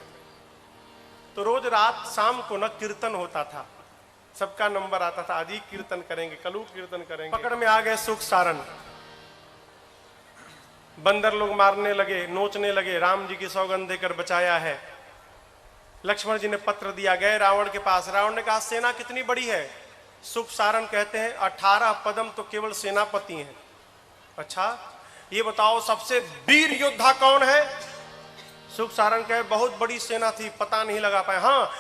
तो रोज रात शाम को न कीर्तन होता था, सबका नंबर आता था, आज ही कीर्तन करेंगे, कल कीर्तन करेंगे। पकड़ में आ गए सुख सारण। बंदर लोग मारने लगे, नोचने लगे। राम जी की सौगंध देकर बचाया है। लक्ष्मण जी ने पत्र दिया, गए रावण के पास। रावण ने कहा, सेना कितनी बड़ी है? सुख सारण कहते हैं 18 पदम तो केवल सेनापति हैं। अच्छा, ये बताओ सबसे वीर योद्धा कौन है? सुख सारण कहे, बहुत बड़ी सेना थी, पता नहीं लगा पाए। हाँ,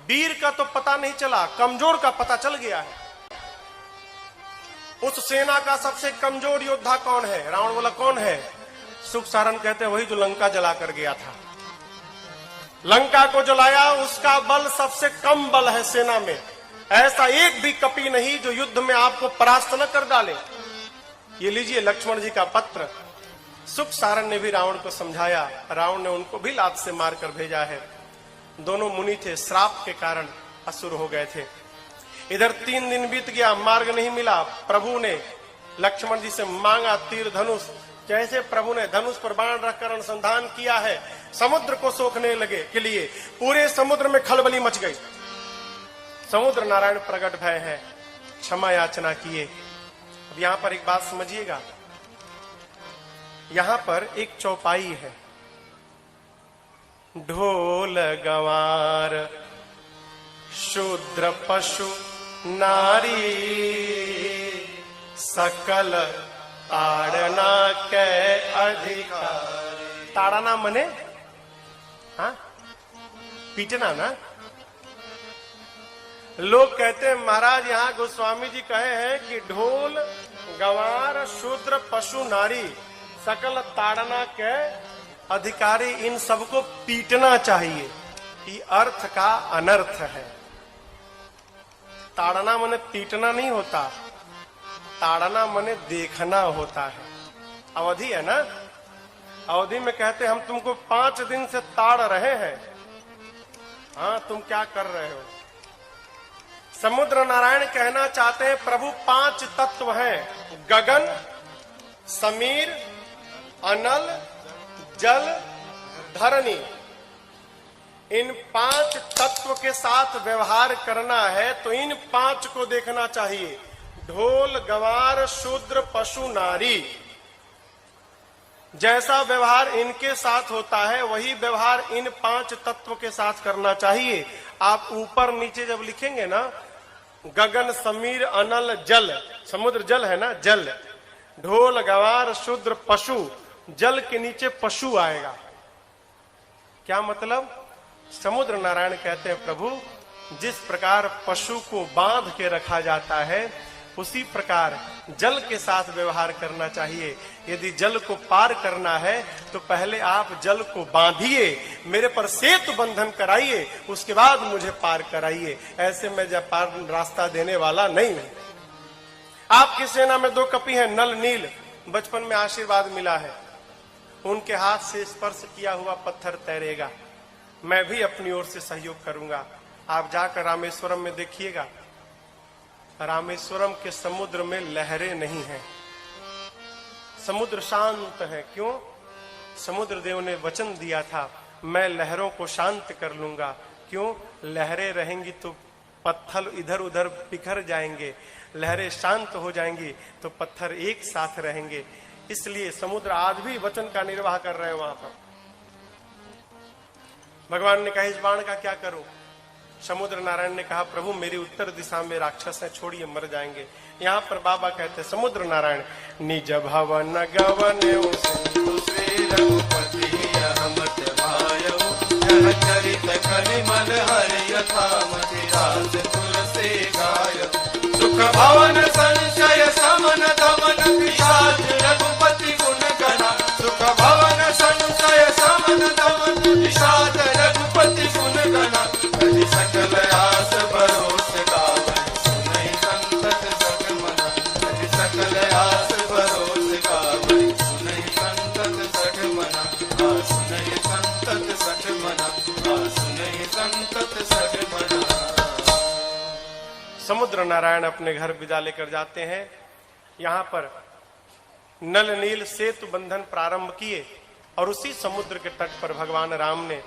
वीर का तो पता नहीं चला, कमजोर का पता चल गया है। उस सेना का सबसे कमजोर योद्धा कौन है? रावण बोला, कौन है? सुख सारण कहते हैं, वही जो लंका जला कर गया था। लंका को जलाया, उसका बल सबसे कम बल है सेना में। ऐसा एक भी कपि नहीं जो युद्ध में आपको परास्त न कर डाले। ये लीजिए लक्ष्मण जी का पत्र। सुख सारण ने भी रावण को समझाया। रावण ने उनको भी लात से मारकर भेजा है। दोनों मुनि थे, श्राप के कारण असुर हो गए थे। इधर 3 दिन बीत गया, मार्ग नहीं मिला। प्रभु ने लक्ष्मण जी से मांगा तीर धनुष। जैसे प्रभु ने धनुष पर बाण रखकर अनुसंधान किया है, समुद्र को सोखने लगे के लिए पूरे समुद्र में खलबली मच गई। समुद्र नारायण प्रकट भय है, क्षमा याचना किए। अब यहां पर एक बात समझिएगा, यहां पर एक चौपाई है, ढोल गंवार शूद्र पशु नारी सकल ताड़ना के अधिकार। ताड़ना मने हाँ पीटना ना। लोग कहते हैं महाराज यहाँ गोस्वामी जी कहे हैं कि ढोल गंवार शूद्र पशु नारी सकल ताड़ना के अधिकारी, इन सबको पीटना चाहिए। ये अर्थ का अनर्थ है। ताड़ना मने पीटना नहीं होता, ताड़ना मने देखना होता है। अवधि है ना, अवधि में कहते हम तुमको 5 दिन से ताड़ रहे हैं, हाँ तुम क्या कर रहे हो। समुद्र नारायण कहना चाहते हैं प्रभु 5 तत्व हैं, गगन, समीर, अनल, जल, धरणी। इन 5 तत्व के साथ व्यवहार करना है तो इन 5 को देखना चाहिए, ढोल गंवार शूद्र पशु नारी। जैसा व्यवहार इनके साथ होता है वही व्यवहार इन 5 तत्व के साथ करना चाहिए। आप ऊपर नीचे जब लिखेंगे ना, गगन समीर अनल जल, समुद्र जल है ना, जल, ढोल गंवार शूद्र पशु, जल के नीचे पशु आएगा। क्या मतलब? समुद्र नारायण कहते हैं प्रभु जिस प्रकार पशु को बांध के रखा जाता है उसी प्रकार जल के साथ व्यवहार करना चाहिए। यदि जल को पार करना है तो पहले आप जल को बांधिए, मेरे पर सेतु बंधन कराइए, उसके बाद मुझे पार कराइए। ऐसे मैं जब पार रास्ता देने वाला नहीं हूं। आपकी सेना में 2 कपि हैं, नल नील, बचपन में आशीर्वाद मिला है, उनके हाथ से स्पर्श किया हुआ पत्थर तैरेगा। मैं भी अपनी ओर से सहयोग करूंगा। आप जाकर रामेश्वरम में देखिएगा, रामेश्वरम के समुद्र में लहरें नहीं हैं, समुद्र शांत है। क्यों? समुद्र देव ने वचन दिया था मैं लहरों को शांत कर लूंगा। क्यों? लहरें रहेंगी तो पत्थर इधर उधर बिखर जाएंगे, लहरें शांत हो जाएंगी तो पत्थर एक साथ रहेंगे। इसलिए समुद्र आज भी वचन का निर्वाह कर रहे हैं वहां पर। भगवान ने कहा इस बाण का क्या करूं? समुद्र नारायण ने कहा प्रभु मेरी उत्तर दिशा में राक्षस है, छोड़िए मर जाएंगे। यहाँ पर बाबा कहते समुद्र नारायण निज भवन गवन रघुपति अहमत भायो जह चरित कलिमल हरि यथामति राज तुलसी गाय सुख भवन संशय समन दमन पिशाच रघुपति गुण गना सुख भवन संशय समन दमन पिशाच रघुपति गुण गना सकल आस भरोस गावै सुनहि संतत सग मना सकल आस भरोस गावै सुनहि संतत सग मना सुनहि संतत सग मना सुनहि संतत सग मना। समुद्र नारायण अपने घर विदा लेकर जाते हैं। यहाँ पर नल नील सेतु बंधन प्रारंभ किए और उसी समुद्र के तट पर भगवान राम ने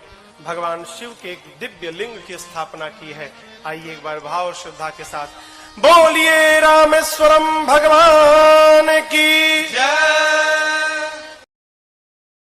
भगवान शिव के एक दिव्य लिंग की स्थापना की है। आइए एक बार भाव और श्रद्धा के साथ बोलिए रामेश्वरम भगवान की जय।